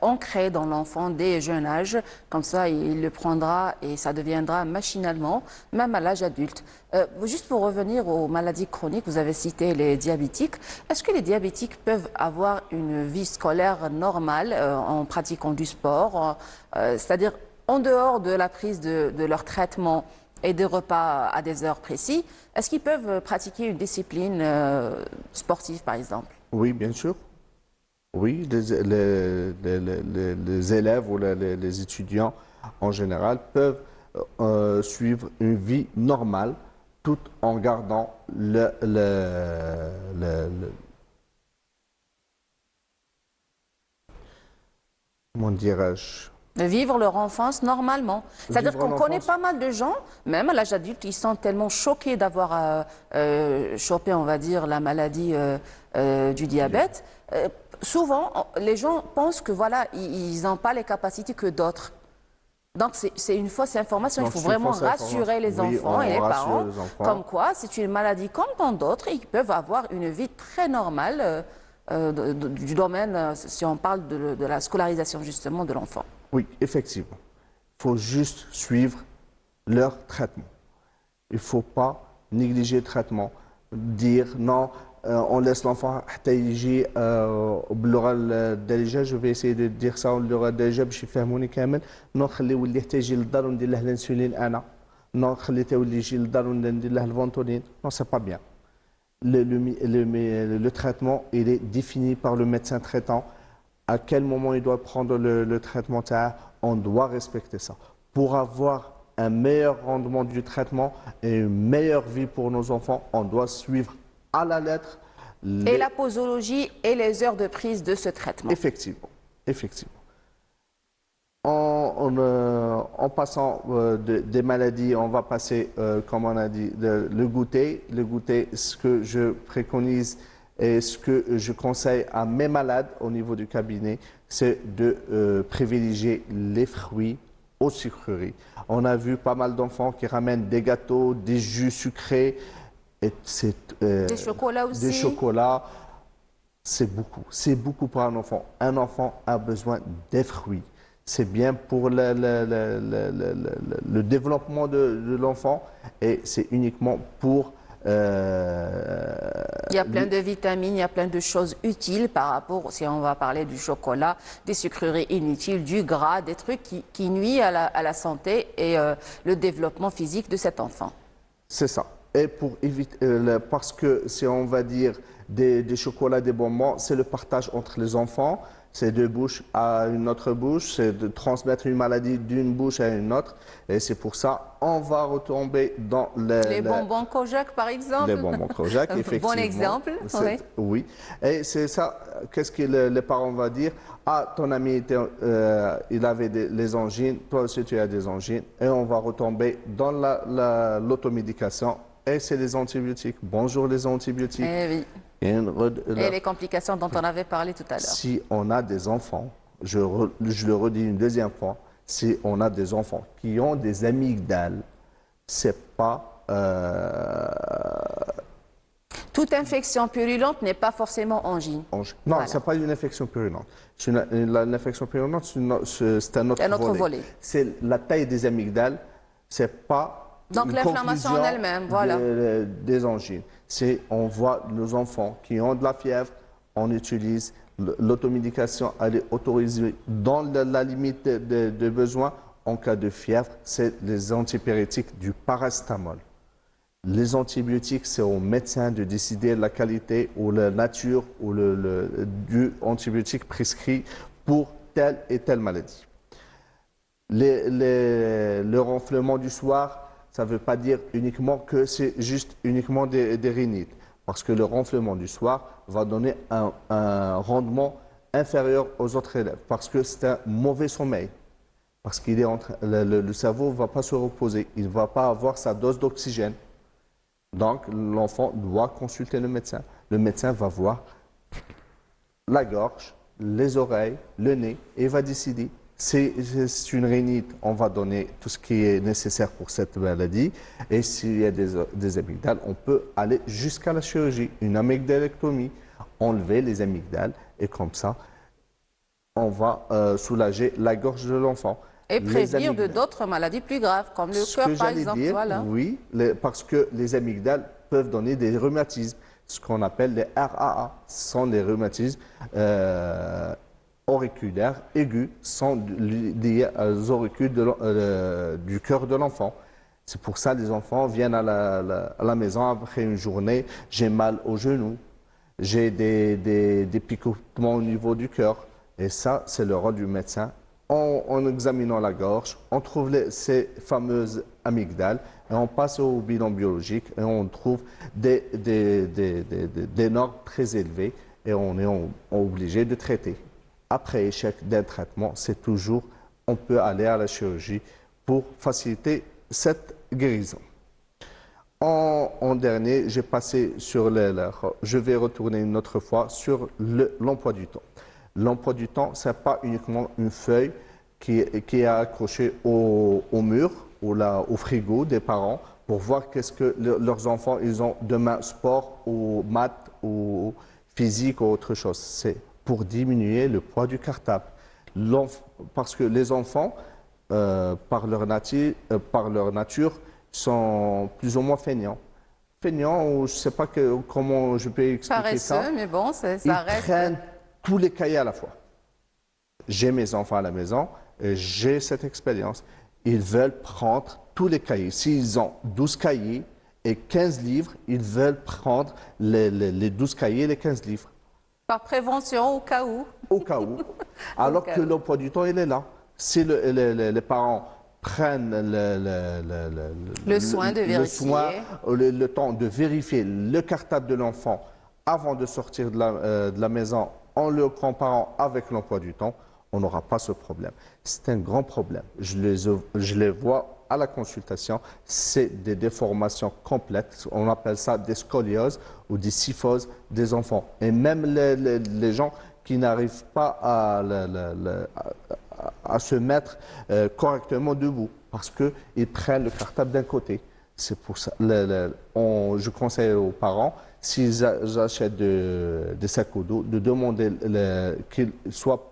ancrer dans l'enfant dès jeune âge. Comme ça, il le prendra et ça deviendra machinalement, même à l'âge adulte. Juste pour revenir aux maladies chroniques, vous avez cité les diabétiques. Est-ce que les diabétiques peuvent avoir une vie scolaire normale en pratiquant du sport, c'est-à-dire en dehors de la prise de leur traitement et des repas à des heures précises, est-ce qu'ils peuvent pratiquer une discipline sportive, par exemple?
Oui, bien sûr. Oui, les élèves ou les étudiants en général peuvent suivre une vie normale tout en gardant comment dirais-je?
De vivre leur enfance normalement. C'est-à-dire qu'on connaît pas mal de gens, même à l'âge adulte, ils sont tellement choqués d'avoir chopé, on va dire, la maladie du diabète. Souvent, les gens pensent que voilà, ils n'ont pas les capacités que d'autres. Donc c'est une fausse information. Il faut vraiment rassurer les enfants et les parents. Comme quoi, c'est une maladie comme tant d'autres et ils peuvent avoir une vie très normale du domaine, si on parle de la scolarisation justement de l'enfant.
Oui, effectivement. Il faut juste suivre leur traitement. Il ne faut pas négliger le traitement. Dire non, on laisse l'enfant je vais essayer de dire ça باللغة الدارجة باش يفهموني كامل. non خليه يولي حتى يجي للدار وندير له الانسولين انا. non خليه يولي يجي للدار وندير له الفونتولين. Non, c'est pas bien. Le traitement, il est défini par le médecin traitant. À quel moment il doit prendre le traitement, on doit respecter ça. Pour avoir un meilleur rendement du traitement et une meilleure vie pour nos enfants, on doit suivre à la lettre
et la posologie et les heures de prise de ce traitement.
Effectivement, effectivement. En passant des maladies, on va passer, comme on a dit, le goûter. Le goûter, ce que je préconise et ce que je conseille à mes malades au niveau du cabinet, c'est de privilégier les fruits aux sucreries. On a vu pas mal d'enfants qui ramènent des gâteaux, des jus sucrés, et
des chocolats aussi.
Des chocolats, c'est beaucoup pour un enfant. Un enfant a besoin des fruits. C'est bien pour le développement de l'enfant et c'est uniquement pour
Il y a plein de vitamines, il y a plein de choses utiles par rapport, si on va parler du chocolat, des sucreries inutiles, du gras, des trucs qui nuisent à la santé et le développement physique de cet enfant.
C'est ça. Et pour éviter, parce que si on va dire des chocolats, des bonbons, c'est le partage entre les enfants. C'est de bouche à une autre bouche, c'est de transmettre une maladie d'une bouche à une autre. Et c'est pour ça on va retomber dans
les bonbons Kojak, par exemple.
Les bonbons Kojak, effectivement.
Bon exemple. Oui.
Oui. Et c'est ça, qu'est-ce que les parents vont dire? Ah, ton ami, il avait les angines, toi aussi tu as des angines. Et on va retomber dans l'automédication. Et c'est les antibiotiques. Bonjour les antibiotiques.
Eh oui. Et les complications dont on avait parlé tout à l'heure.
Si on a des enfants, je le redis une deuxième fois, si on a des enfants qui ont des amygdales, c'est pas...
Toute infection purulente n'est pas forcément angine.
Non,
Voilà.
ce n'est pas une infection purulente. L'infection purulente, c'est un autre volet. C'est la taille des amygdales, c'est pas...
Donc l'inflammation en elle-même, voilà.
Des angines. On voit nos enfants qui ont de la fièvre, on utilise l'automédication, elle est autorisée dans la limite de besoin. En cas de fièvre, c'est les antipyrétiques du paracétamol. Les antibiotiques, c'est au médecin de décider la qualité ou la nature ou du antibiotique prescrit pour telle et telle maladie. Le renflement du soir, ça ne veut pas dire uniquement que c'est juste uniquement des rhinites. Parce que le renflement du soir va donner un rendement inférieur aux autres élèves. Parce que c'est un mauvais sommeil. Parce qu'il est le cerveau ne va pas se reposer. Il ne va pas avoir sa dose d'oxygène. Donc, l'enfant doit consulter le médecin. Le médecin va voir la gorge, les oreilles, le nez et va décider. C'est une rhinite, on va donner tout ce qui est nécessaire pour cette maladie. Et s'il y a des amygdales, on peut aller jusqu'à la chirurgie, une amygdalectomie, enlever les amygdales et comme ça, on va soulager la gorge de l'enfant.
Et prévenir de d'autres maladies plus graves, comme le cœur par exemple. Voilà.
Oui, parce que les amygdales peuvent donner des rhumatismes, ce qu'on appelle les RAA. Ce sont des rhumatismes auriculaires aigus, sont liés aux auricules du cœur de l'enfant. C'est pour ça que les enfants viennent à la maison après une journée, j'ai mal au genou, j'ai des picotements au niveau du cœur. Et ça, c'est le rôle du médecin. En examinant la gorge, on trouve ces fameuses amygdales et on passe au bilan biologique et on trouve des normes très élevées et on est obligé de traiter. Après échec d'un traitement, c'est toujours, on peut aller à la chirurgie pour faciliter cette guérison. En dernier, j'ai passé sur je vais retourner une autre fois sur l'emploi du temps. L'emploi du temps, ce n'est pas uniquement une feuille qui est accrochée au mur ou au frigo des parents pour voir qu'est-ce que leurs enfants ils ont demain, sport ou maths ou physique ou autre chose. C'est pour diminuer le poids du cartable. Parce que les enfants, par leur nature, sont plus ou moins feignants. Feignants, ou je ne sais pas comment je peux expliquer ça.
Paresseux, mais bon, ça reste...
Ils prennent tous les cahiers à la fois. J'ai mes enfants à la maison, et j'ai cette expérience. Ils veulent prendre tous les cahiers. S'ils ont 12 cahiers et 15 livres, ils veulent prendre les 12 cahiers et les 15 livres.
Par prévention, au cas où.
Au cas où. Alors que l'emploi du temps, il est là. Si les parents prennent
le soin de vérifier,
le temps de vérifier le cartable de l'enfant avant de sortir de la maison en le comparant avec l'emploi du temps, on n'aura pas ce problème. C'est un grand problème. Je les vois à la consultation, c'est des déformations complètes. On appelle ça des scolioses ou des kyphoses des enfants. Et même les gens qui n'arrivent pas à se mettre correctement debout parce qu'ils prennent le cartable d'un côté. C'est pour ça. Je conseille aux parents, s'ils achètent des sacs au dos, de demander qu'ils soient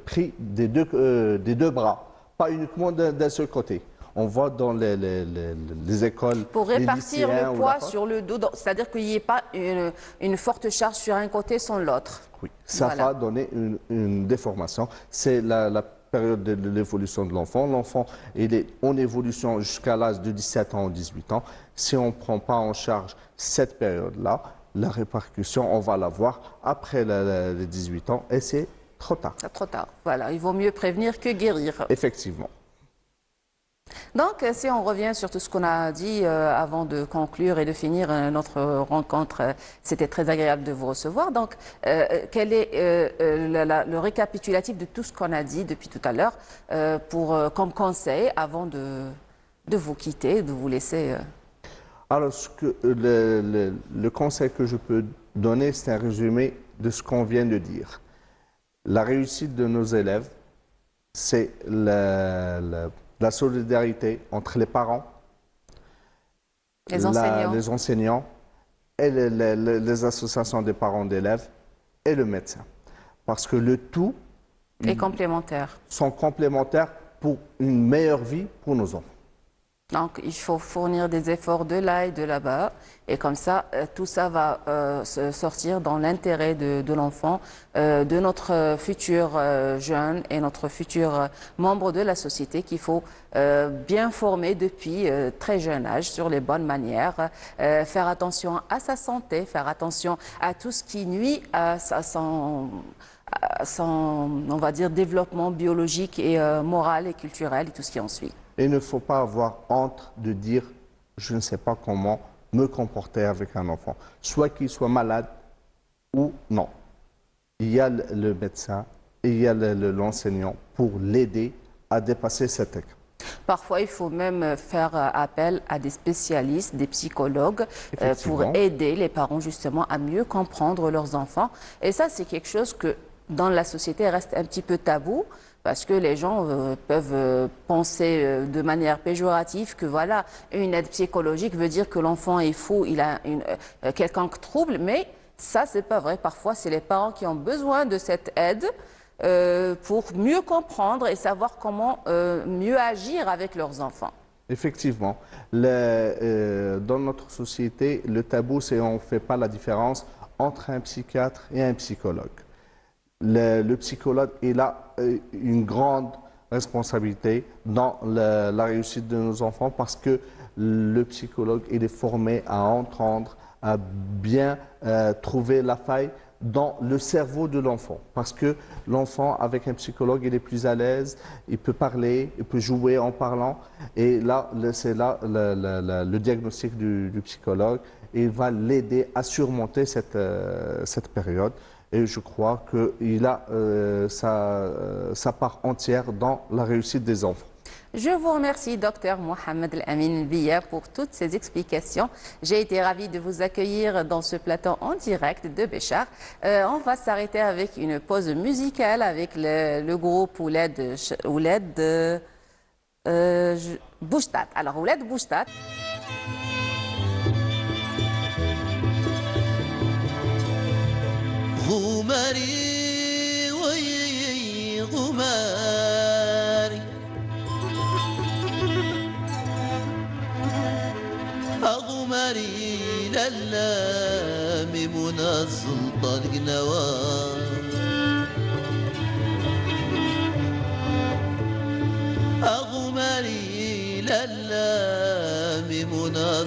pris des deux bras, pas uniquement d'un seul côté. on voit dans les écoles.
Pour répartir
les
le poids sur le dos, c'est-à-dire qu'il n'y ait pas une forte charge sur un côté sans l'autre.
Oui, ça va donner une déformation. C'est la période de l'évolution de l'enfant. L'enfant, il est en évolution jusqu'à l'âge de 17 ans ou 18 ans. Si on ne prend pas en charge cette période-là, la répercussion, on va la voir après les 18 ans et c'est trop tard.
C'est trop tard, voilà. Il vaut mieux prévenir que guérir.
Effectivement.
Donc, si on revient sur tout ce qu'on a dit avant de conclure et de finir notre rencontre, c'était très agréable de vous recevoir. Donc, quel est le récapitulatif de tout ce qu'on a dit depuis tout à l'heure comme conseil avant de vous quitter, de vous laisser
Alors, le conseil que je peux donner, c'est un résumé de ce qu'on vient de dire. La réussite de nos élèves, c'est la solidarité entre les parents,
les
enseignants et les associations des parents d'élèves et le médecin. Parce que le tout
est complémentaire.
Sont complémentaires pour une meilleure vie pour nos enfants.
Donc, il faut fournir des efforts de là et de là-bas. Et comme ça, tout ça va sortir dans l'intérêt de l'enfant, de notre futur jeune et notre futur membre de la société qu'il faut bien former depuis très jeune âge sur les bonnes manières, faire attention à sa santé, faire attention à tout ce qui nuit à son, on va dire, développement biologique et moral et culturel et tout ce qui en suit.
Et il ne faut pas avoir honte de dire « je ne sais pas comment me comporter avec un enfant », soit qu'il soit malade ou non. Il y a le médecin et il y a l'enseignant pour l'aider à dépasser cet écart.
Parfois, il faut même faire appel à des spécialistes, des psychologues, pour aider les parents justement à mieux comprendre leurs enfants. Et ça, c'est quelque chose que dans la société reste un petit peu tabou. Parce que les gens peuvent penser de manière péjorative que voilà, une aide psychologique veut dire que l'enfant est fou, il a quelconque trouble, mais ça, c'est pas vrai. Parfois, c'est les parents qui ont besoin de cette aide pour mieux comprendre et savoir comment mieux agir avec leurs enfants.
Effectivement. Dans notre société, le tabou, c'est qu'on ne fait pas la différence entre un psychiatre et un psychologue. Le psychologue, il a une grande responsabilité dans la réussite de nos enfants parce que le psychologue, il est formé à entendre, à bien trouver la faille dans le cerveau de l'enfant. Parce que l'enfant, avec un psychologue, il est plus à l'aise, il peut parler, il peut jouer en parlant. Et là, c'est là le diagnostic du psychologue. Et il va l'aider à surmonter cette période. Et je crois qu'il a sa part entière dans la réussite des enfants.
Je vous remercie, Dr Mohamed El-Amin Biya, pour toutes ces explications. J'ai été ravie de vous accueillir dans ce plateau en direct de Béchar. On va s'arrêter avec une pause musicale avec le groupe Ouled Bouchtat. Alors, Ouled Bouchtat.
غماري وي غماري أغماري للامي منزل طلق نوار أغماري للامي منزل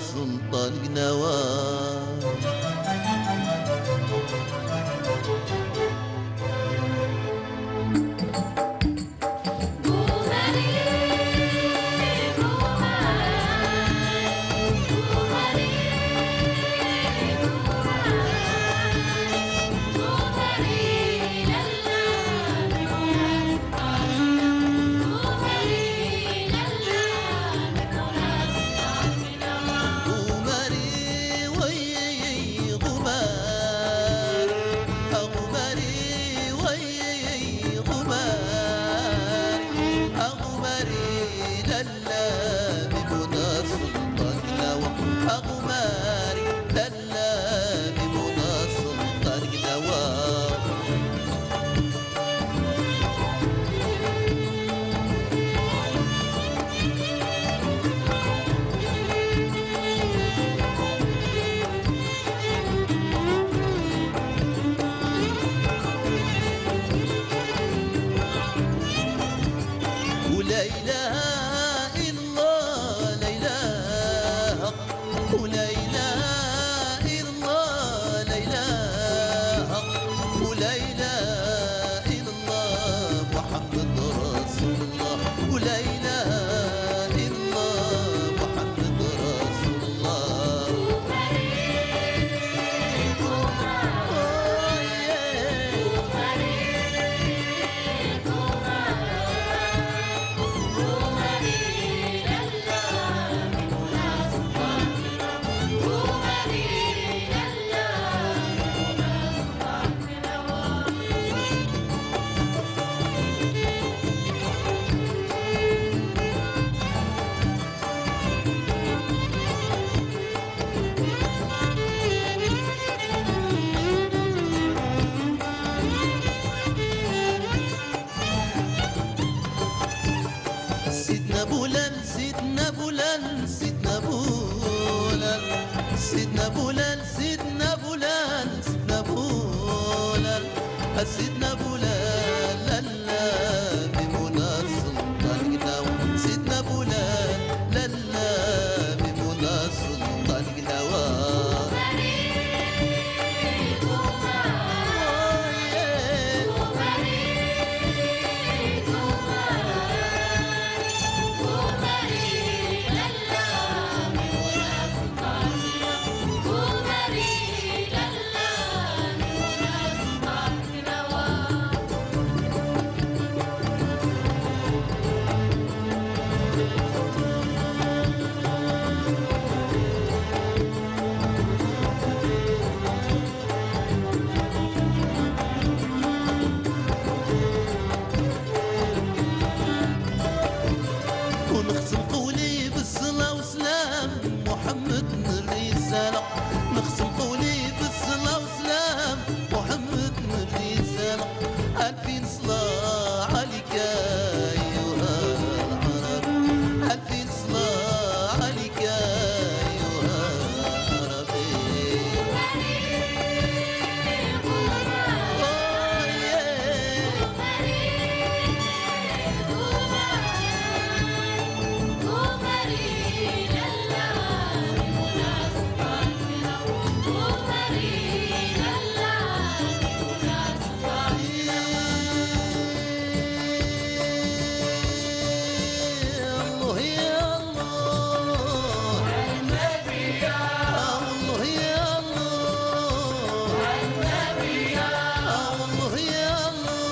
ولا إله إلا الله لا إله ولا إله إلا الله لا إله ولا إله إلا الله محمد رسول الله ولا إله إلا الله محمد رسول الله سيدنا بولان سيدنا بولان سيدنا بولان سيدنا بولان سيدنا بولان سيدنا بولان سيدنا بولان لا لا بمنى السلطان قناوة سيدنا بولان لا لا بمنى السلطان قناوة ونختم قولي بالصلاة والسلام محمد الرسالة نختم قولي بالصلاة والسلام محمد الرسالة ألفين صلاة عليك أيها العرب ألفين صلاة عليك أيها العربي الله يا الله النبي يا الله يا الله النبي يا الله يا الله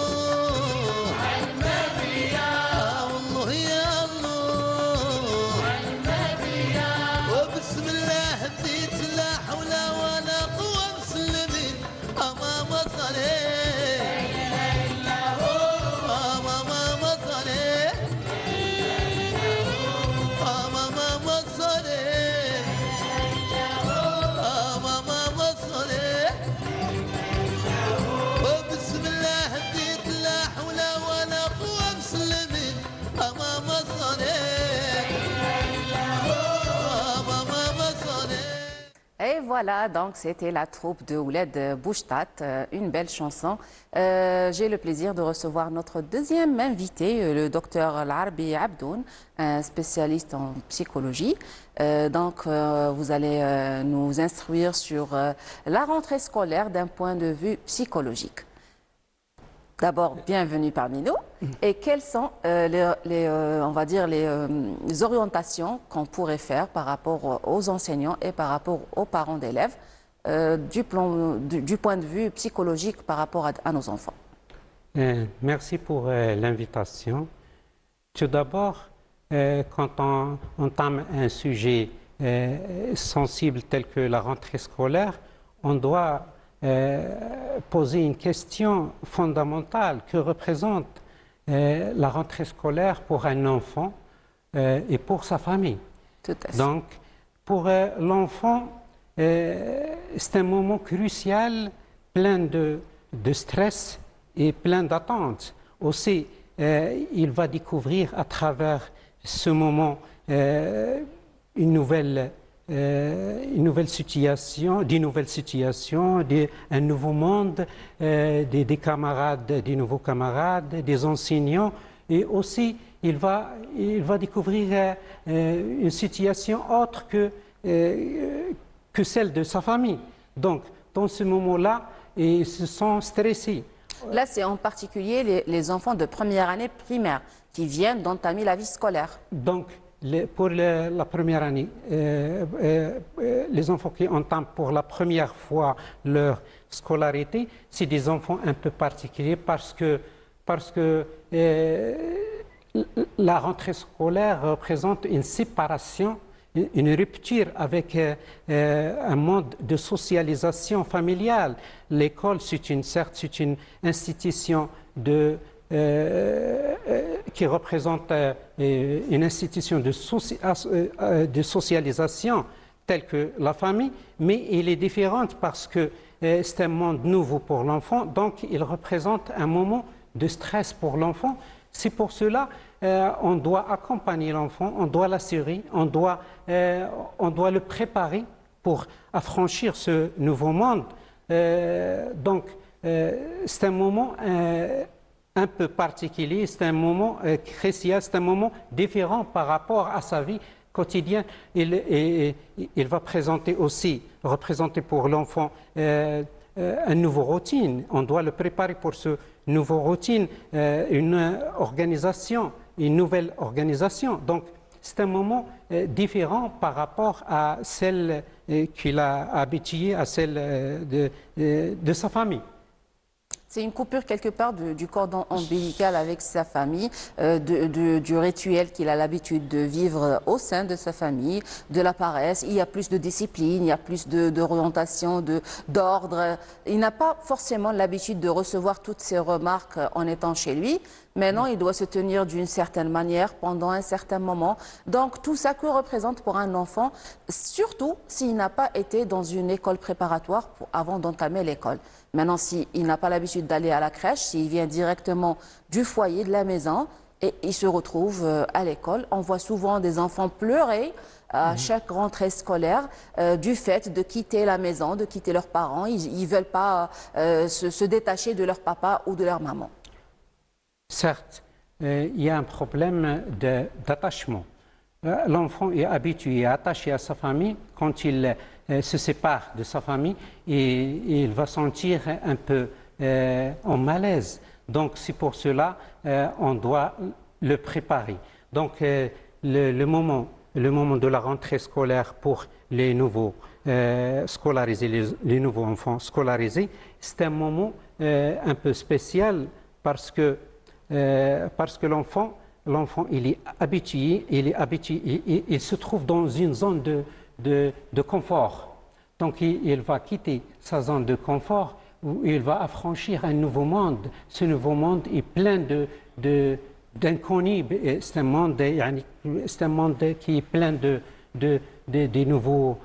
النبي يا الله يا الله النبي يا وبسم الله بديت لا حول ولا قوة مسلمين أمام صليح أمام صليح أمام صليح أمام صليح وبسم الله بديت لا حول ولا قوة مسلمين أمام صليح أمام صليح.
Et voilà, donc c'était la troupe de Ouled Bouchtat, une belle chanson. J'ai le plaisir de recevoir notre deuxième invité, le docteur Larbi Abdoun, un spécialiste en psychologie. Donc vous allez nous instruire sur la rentrée scolaire d'un point de vue psychologique. D'abord, bienvenue parmi nous. Et quelles sont on va dire les orientations qu'on pourrait faire par rapport aux enseignants et par rapport aux parents d'élèves du point de vue psychologique par rapport à nos enfants?
Merci pour l'invitation. Tout d'abord, quand on entame un sujet sensible tel que la rentrée scolaire, on doit poser une question fondamentale que représente la rentrée scolaire pour un enfant et pour sa famille.
Tout à fait.
Donc, pour l'enfant, c'est un moment crucial, plein de stress et plein d'attentes. Aussi, il va découvrir à travers ce moment une nouvelle situation, un nouveau monde, des camarades, des nouveaux camarades, des enseignants et aussi il va découvrir une situation autre que celle de sa famille. Donc, dans ce moment-là, ils se sont stressés.
Là, c'est en particulier les enfants de première année primaire qui viennent d'entamer la vie scolaire.
Donc, pour la première année, les enfants qui entament pour la première fois leur scolarité, c'est des enfants un peu particuliers parce que la rentrée scolaire représente une séparation, une rupture avec un mode de socialisation familiale. L'école, certes, c'est une institution qui représente une institution de socialisation telle que la famille, mais elle est différente parce que c'est un monde nouveau pour l'enfant, donc il représente un moment de stress pour l'enfant. C'est pour cela on doit accompagner l'enfant, on doit l'assurer, on doit le préparer pour affranchir ce nouveau monde. Donc c'est un moment un peu particulier, c'est un moment crucial, c'est un moment différent par rapport à sa vie quotidienne. Il va représenter pour l'enfant une nouvelle routine. On doit le préparer pour ce nouveau routine, une nouvelle organisation. Donc, c'est un moment différent par rapport à celle qu'il a habituée, à celle de sa famille.
C'est une coupure quelque part du cordon ombilical avec sa famille, du rituel qu'il a l'habitude de vivre au sein de sa famille, de la paresse. Il y a plus de discipline, il y a plus d'orientation, d'ordre. Il n'a pas forcément l'habitude de recevoir toutes ces remarques en étant chez lui. Maintenant, il doit se tenir d'une certaine manière pendant un certain moment. Donc, tout ça que représente pour un enfant, surtout s'il n'a pas été dans une école préparatoire avant d'entamer l'école. Maintenant, s'il n'a pas l'habitude d'aller à la crèche, s'il vient directement du foyer, de la maison, et il se retrouve à l'école, on voit souvent des enfants pleurer à chaque rentrée scolaire du fait de quitter la maison, de quitter leurs parents. Ils ne veulent pas se détacher de leur papa ou de leur maman.
Certes, il y a un problème d'attachement. L'enfant est habitué, attaché à sa famille. Quand il se sépare de sa famille, et il va sentir un peu en malaise. Donc c'est pour cela on doit le préparer. Donc le moment de la rentrée scolaire pour les nouveaux scolarisés, les nouveaux enfants scolarisés, c'est un moment un peu spécial parce que l'enfant il est habitué, il se trouve dans une zone de confort. Donc il va quitter sa zone de confort où il va affranchir un nouveau monde. Ce nouveau monde est plein d'inconnus. C'est un monde qui est plein de nouveaux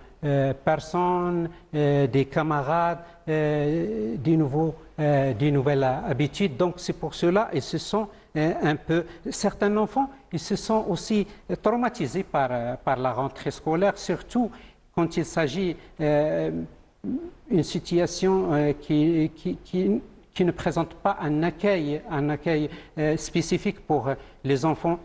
personnes, des camarades, des nouvelles habitudes. Donc c'est pour cela ils se sont certains enfants ils se sont aussi traumatisés par la rentrée scolaire, surtout quand il s'agit d'une situation qui ne présente pas un accueil spécifique pour les enfants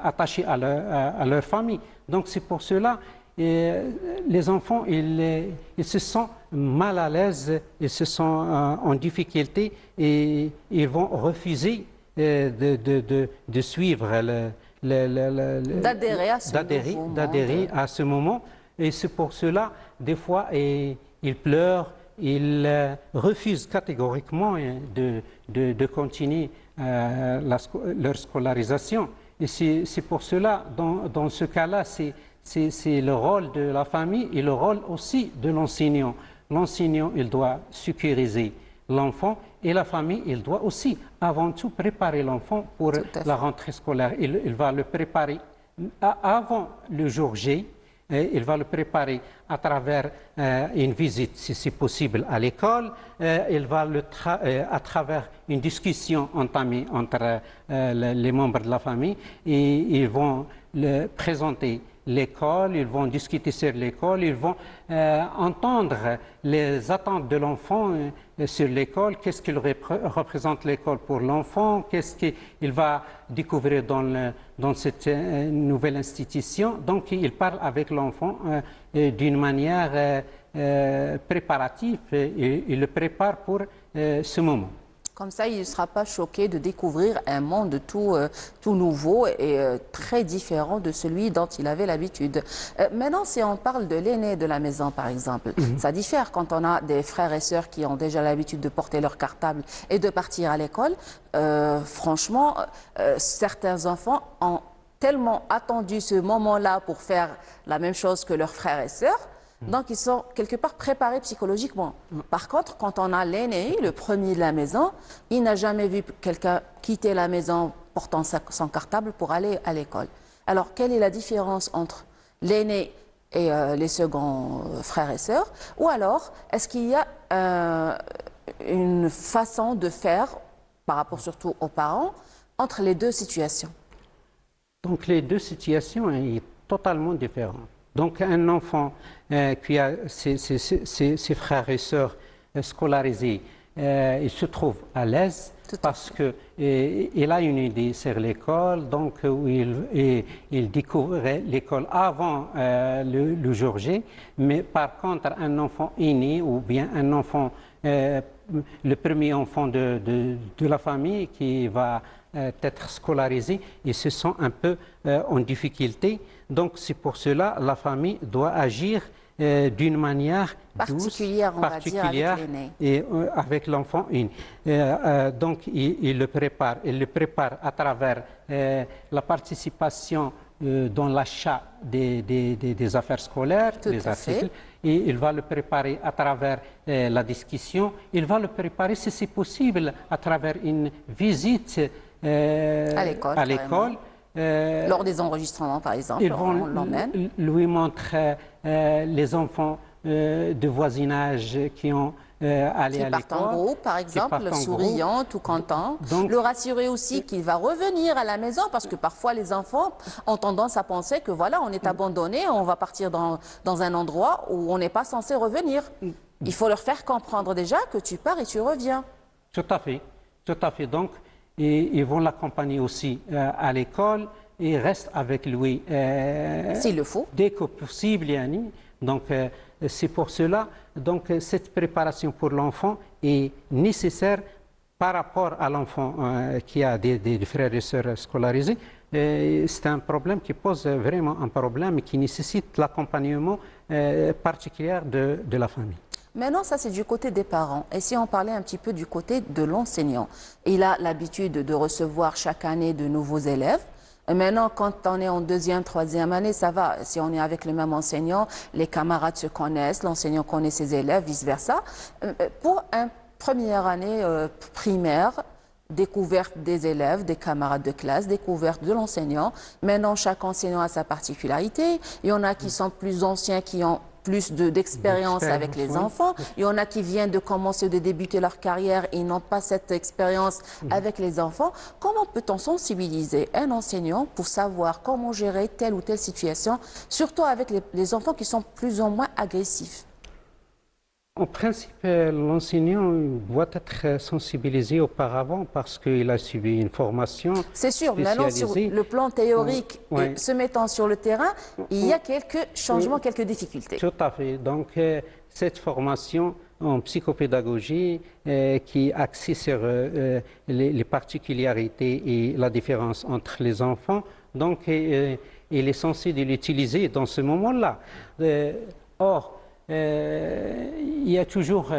attachés à leur famille. Donc c'est pour cela les enfants ils se sentent mal à l'aise, ils se sentent en difficulté et ils vont refuser de suivre d'adhérer à ce moment. Et c'est pour cela, des fois, ils pleurent, ils refusent catégoriquement de continuer leur scolarisation. Et c'est pour cela, dans ce cas-là, c'est le rôle de la famille et le rôle aussi de l'enseignant. L'enseignant, il doit sécuriser l'enfant et la famille, il doit aussi, avant tout, préparer l'enfant pour la rentrée scolaire. Il va le préparer avant le jour J. Il va le préparer à travers une visite, si c'est possible, à l'école. Il va à travers une discussion entamée entre les membres de la famille. Et ils vont le présenter l'école, ils vont discuter sur l'école, ils vont entendre les attentes de l'enfant sur l'école, qu'est-ce qu'il représente l'école pour l'enfant, qu'est-ce qu'il va découvrir dans cette nouvelle institution. Donc, ils parlent avec l'enfant d'une manière préparative, et il le prépare pour ce moment.
Comme ça, il ne sera pas choqué de découvrir un monde tout nouveau et très différent de celui dont il avait l'habitude. Maintenant, si on parle de l'aîné de la maison, par exemple, ça diffère quand on a des frères et sœurs qui ont déjà l'habitude de porter leur cartable et de partir à l'école. Franchement, certains enfants ont tellement attendu ce moment-là pour faire la même chose que leurs frères et sœurs. Donc, ils sont quelque part préparés psychologiquement. Par contre, quand on a l'aîné, le premier de la maison, il n'a jamais vu quelqu'un quitter la maison portant son cartable pour aller à l'école. Alors, quelle est la différence entre l'aîné et les seconds frères et sœurs? Ou alors, est-ce qu'il y a une façon de faire, par rapport surtout aux parents, entre les deux situations?
Donc, les deux situations sont totalement différentes. Donc, un enfant qui a ses frères et sœurs scolarisés, il se trouve à l'aise parce qu'il a une idée sur l'école, donc où il découvre l'école avant le jour J. Mais par contre, un enfant aîné ou bien un enfant, le premier enfant de la famille qui va être scolarisé, il se sent un peu en difficulté. Donc, c'est pour cela que la famille doit agir d'une manière
particulière,
douce, et avec l'enfant aîné. Donc, il le prépare à travers la participation dans l'achat des affaires scolaires, des articles. Et il va le préparer à travers la discussion. Il va le préparer, si c'est possible, à travers une visite à l'école.
Lors des enregistrements, par exemple,
ils vont lui montrer les enfants de voisinage qui ont allé à l'école.
Qui partent en groupe, par exemple, souriant, tout content. Donc, le rassurer aussi qu'il va revenir à la maison, parce que parfois les enfants ont tendance à penser que voilà, on est abandonné, on va partir dans un endroit où on n'est pas censé revenir. Il faut leur faire comprendre déjà que tu pars et tu reviens.
Tout à fait, tout à fait. Donc, et ils vont l'accompagner aussi à l'école et restent avec lui
s'il le faut,
dès que possible. Yani. Donc, c'est pour cela, donc, cette préparation pour l'enfant est nécessaire par rapport à l'enfant qui a des frères et sœurs scolarisés. C'est un problème qui pose vraiment un problème et qui nécessite l'accompagnement particulier de la famille.
Maintenant, ça c'est du côté des parents. Et si on parlait un petit peu du côté de l'enseignant, il a l'habitude de recevoir chaque année de nouveaux élèves. Et maintenant, quand on est en deuxième, troisième année, ça va. Si on est avec le même enseignant, les camarades se connaissent, l'enseignant connaît ses élèves, vice-versa. Pour une première année primaire, découverte des élèves, des camarades de classe, découverte de l'enseignant. Maintenant, chaque enseignant a sa particularité. Il y en a qui sont plus anciens, qui ont plus d'expérience avec les enfants. Il y en a qui viennent de commencer, de débuter leur carrière et n'ont pas cette expérience avec les enfants. Comment peut-on sensibiliser un enseignant pour savoir comment gérer telle ou telle situation, surtout avec les enfants qui sont plus ou moins agressifs?
En principe, l'enseignant doit être sensibilisé auparavant parce qu'il a suivi une formation.
C'est sûr, maintenant sur le plan théorique et se mettant sur le terrain, il y a quelques changements, quelques difficultés.
Tout à fait. Donc, cette formation en psychopédagogie qui est axée sur les particularités et la différence entre les enfants, donc il est censé de l'utiliser dans ce moment-là. Or, il y a toujours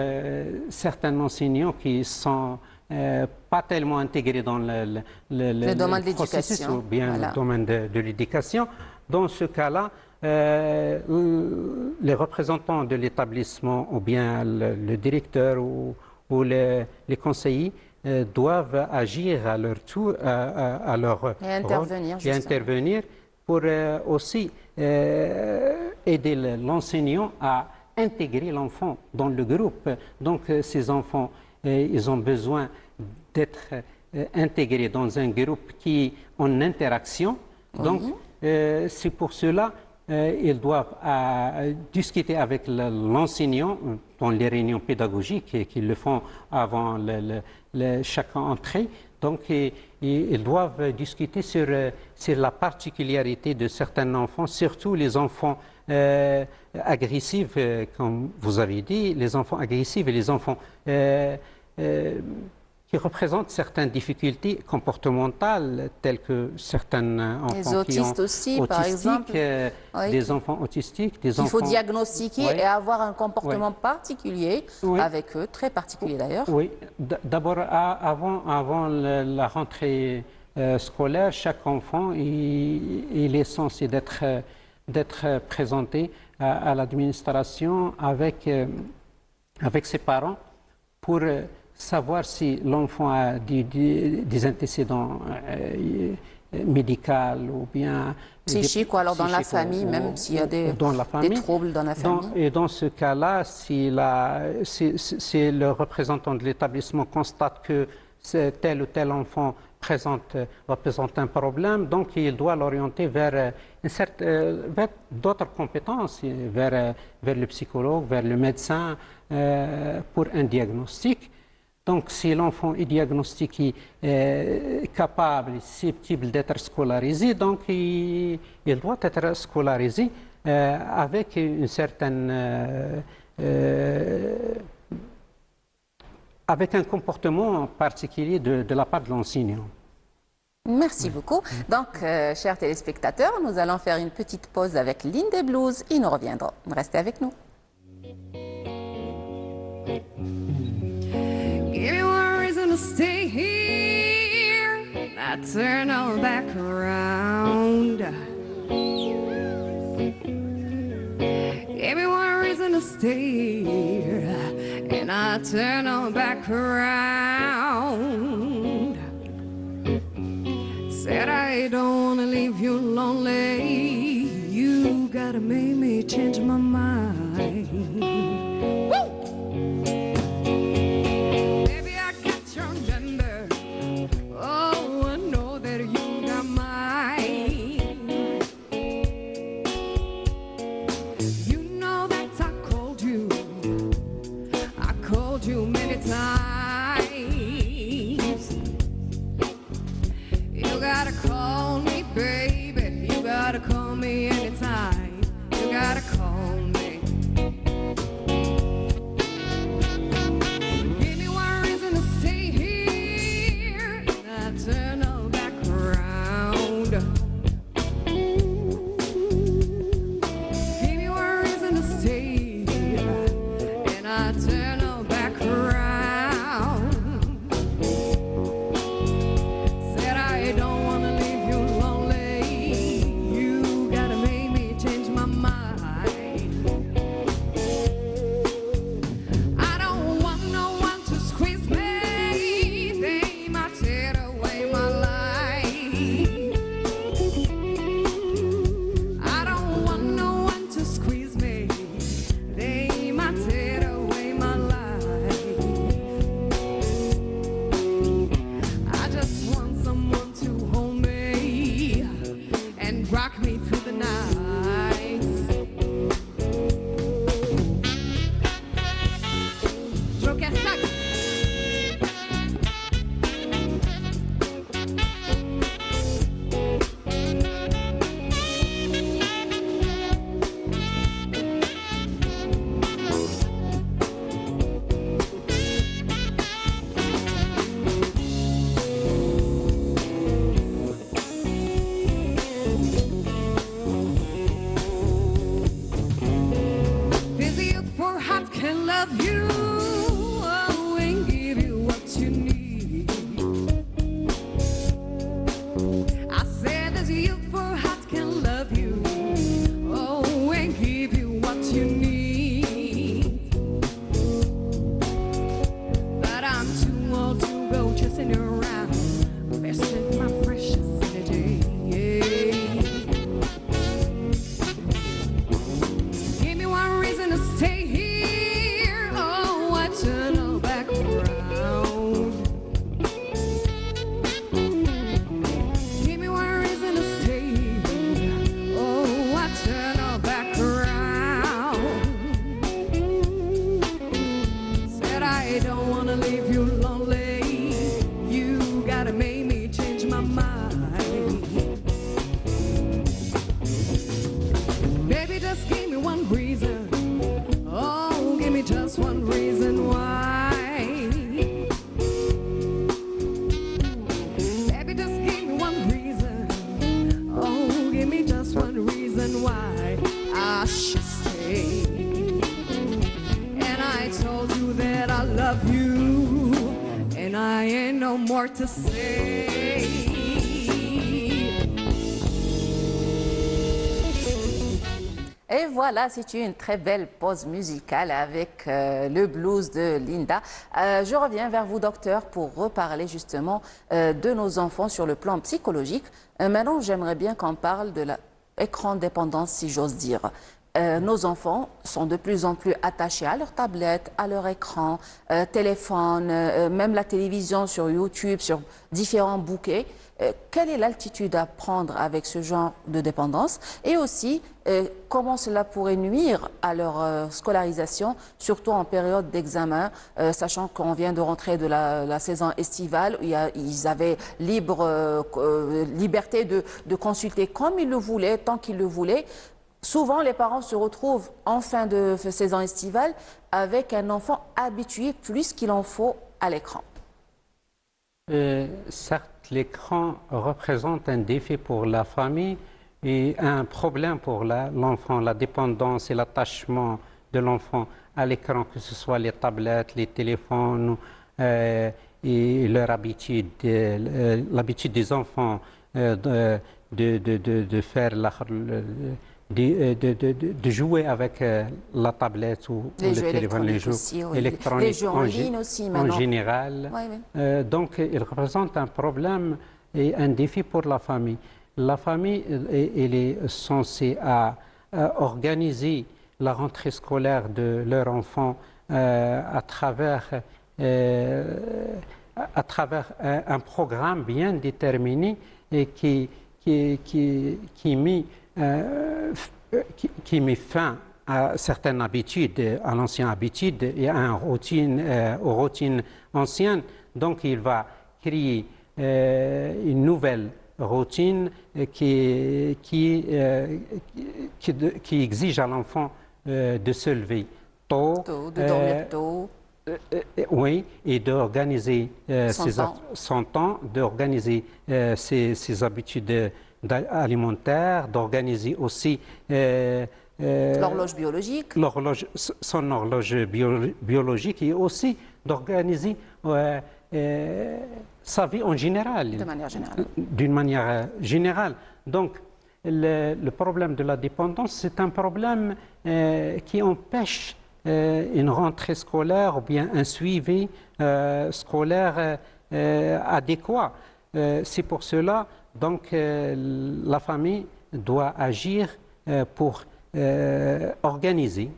certains enseignants qui ne sont pas tellement intégrés dans le
domaine de
processus
l'éducation,
ou bien le domaine de l'éducation. Dans ce cas-là, les représentants de l'établissement ou bien le directeur ou les conseillers doivent agir à leur tour, à leur rôle, et intervenir pour aussi aider l'enseignant à intégrer l'enfant dans le groupe. Donc, ces enfants, ils ont besoin d'être intégrés dans un groupe qui est en interaction. Donc, c'est pour cela ils doivent discuter avec l'enseignant dans les réunions pédagogiques et qu'ils le font avant chaque entrée. Donc, ils doivent discuter sur la particularité de certains enfants, surtout les enfants agressifs, comme vous avez dit, les enfants agressifs et les enfants qui représentent certaines difficultés comportementales, telles que certains enfants
les autistes aussi, par exemple.
Des enfants autistiques, des enfants...
Il faut diagnostiquer et avoir un comportement particulier avec eux, très particulier d'ailleurs.
Oui, d'abord, avant la rentrée scolaire, chaque enfant il est censé d'être présenté à l'administration avec ses parents pour savoir si l'enfant a des antécédents médicaux ou bien
psychiques, ou alors dans la famille, même s'il y a des troubles dans la famille.
Et dans ce cas-là, si le représentant de l'établissement constate que tel ou tel enfant représente un problème, donc il doit l'orienter vers d'autres compétences, vers le psychologue, vers le médecin pour un diagnostic. Donc, si l'enfant est diagnostiqué capable, susceptible d'être scolarisé, donc il doit être scolarisé avec une certaine... avec un comportement particulier de la part de l'enseignant.
Merci beaucoup. Donc, chers téléspectateurs, nous allons faire une petite pause avec Lindy Blues et nous reviendrons. Restez avec nous.
Give me one reason to stay here, not turn all back around. Give me one reason to stay here, and I turn all back around. Said I don't wanna leave you lonely. You gotta make me change my mind. Woo! Baby, I got your number. Oh, I know that you got mine. You know that I called you. I called you many times. You gotta call me, baby. You gotta call me anytime. You gotta call me. Give me one reason to stay here, and I turn all back around. Give me one reason to stay here, and I turn all back around. Said I don't wanna leave you lonely. You gotta make me change my mind. I don't want no one to squeeze me. They might tear away my life. I don't want no one to squeeze me. They might tear away my life. I just want someone to hold me and rock me through the night. Je casse ça. There's a youth for heart can love you, oh, and give you what you need. I said there's a youth for heart can love you, oh, and give you what you need. But I'm too old to go chasing around, wasting my precious energy. Give me one reason to stay here. Oh, I turn all back around. Give me one reason to stay here. more to say.
Et voilà, c'est une très belle pause musicale avec le blues de Linda. Je reviens vers vous, docteur, pour reparler justement de nos enfants sur le plan psychologique. Maintenant, j'aimerais bien qu'on parle de l'écran dépendance, si j'ose dire. Nos enfants sont de plus en plus attachés à leur tablette, à leur écran, téléphone, même la télévision sur YouTube, sur différents bouquets. Quelle est l'altitude à prendre avec ce genre de dépendance et aussi comment cela pourrait nuire à leur scolarisation, surtout en période d'examen, sachant qu'on vient de rentrer de la saison estivale où ils avaient liberté de consulter comme ils le voulaient, tant qu'ils le voulaient. Souvent, les parents se retrouvent en fin de saison estivale avec un enfant habitué plus qu'il en faut à l'écran.
Certes, l'écran représente un défi pour la famille et un problème pour l'enfant, la dépendance et l'attachement de l'enfant à l'écran, que ce soit les tablettes, les téléphones et leur habitude, l'habitude des enfants de faire de jouer avec la tablette ou le téléphone, les jeux électroniques
les jeux en ligne aussi maintenant.
En général.
Oui, oui.
Donc, il représente un problème et un défi pour la famille. La famille, elle est censée organiser la rentrée scolaire de leur enfant à travers un programme bien déterminé et qui met fin à certaines habitudes, à l'ancienne habitude et aux routines anciennes. Donc, il va créer une nouvelle routine qui exige à l'enfant de se lever tôt,
de dormir tôt.
Oui, et d'organiser son temps, d'organiser ses habitudes alimentaire, d'organiser aussi
l'horloge biologique,
son horloge biologique et aussi d'organiser sa vie en général. D'une manière générale. Donc, le problème de la dépendance, c'est un problème qui empêche une rentrée scolaire ou bien un suivi scolaire adéquat. C'est pour cela donc la famille doit agir pour organiser,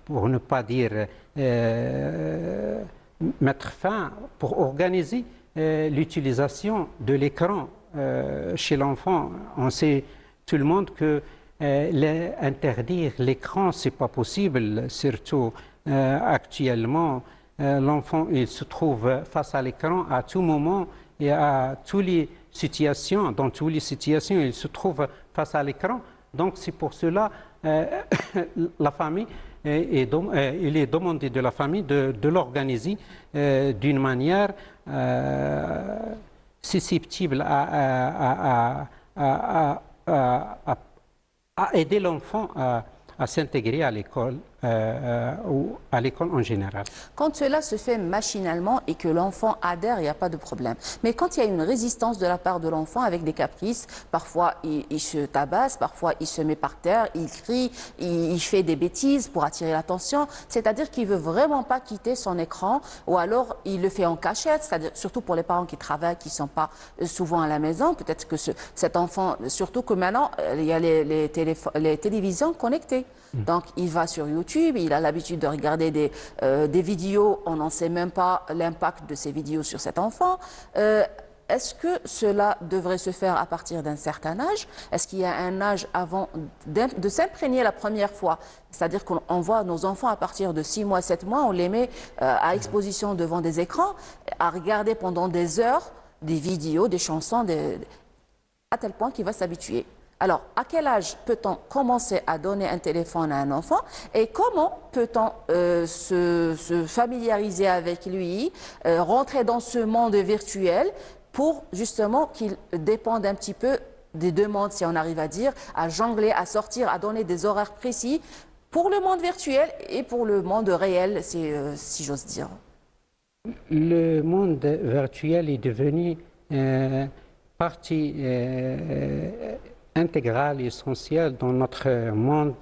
pour ne pas dire mettre fin, pour organiser l'utilisation de l'écran chez l'enfant. On sait tout le monde que interdire l'écran, c'est pas possible, surtout actuellement. L'enfant, il se trouve face à l'écran à tout moment et dans toutes les situations, il se trouve face à l'écran. Donc, c'est pour cela la famille, il est demandé de la famille de l'organiser d'une manière susceptible à aider l'enfant à s'intégrer à l'école ou à l'école en général.
Quand cela se fait machinalement et que l'enfant adhère, il n'y a pas de problème. Mais quand il y a une résistance de la part de l'enfant avec des caprices, parfois il se tabasse, parfois il se met par terre, il crie, il fait des bêtises pour attirer l'attention, c'est-à-dire qu'il ne veut vraiment pas quitter son écran ou alors il le fait en cachette, c'est-à-dire surtout pour les parents qui travaillent, qui ne sont pas souvent à la maison, peut-être que cet enfant, surtout que maintenant il y a les télévisions connectées. Donc, il va sur YouTube, il a l'habitude de regarder des vidéos, on n'en sait même pas l'impact de ces vidéos sur cet enfant. Est-ce que cela devrait se faire à partir d'un certain âge? Est-ce qu'il y a un âge avant de s'imprégner la première fois? C'est-à-dire qu'on voit nos enfants à partir de 6 mois, 7 mois, on les met à exposition devant des écrans, à regarder pendant des heures des vidéos, des chansons, à tel point qu'il va s'habituer. Alors, à quel âge peut-on commencer à donner un téléphone à un enfant et comment peut-on se familiariser avec lui, rentrer dans ce monde virtuel pour justement qu'il dépende un petit peu des demandes, si on arrive à dire, à jongler, à sortir, à donner des horaires précis pour le monde virtuel et pour le monde réel, si j'ose dire.
Le monde virtuel est devenu partie intégrale et essentielle dans notre monde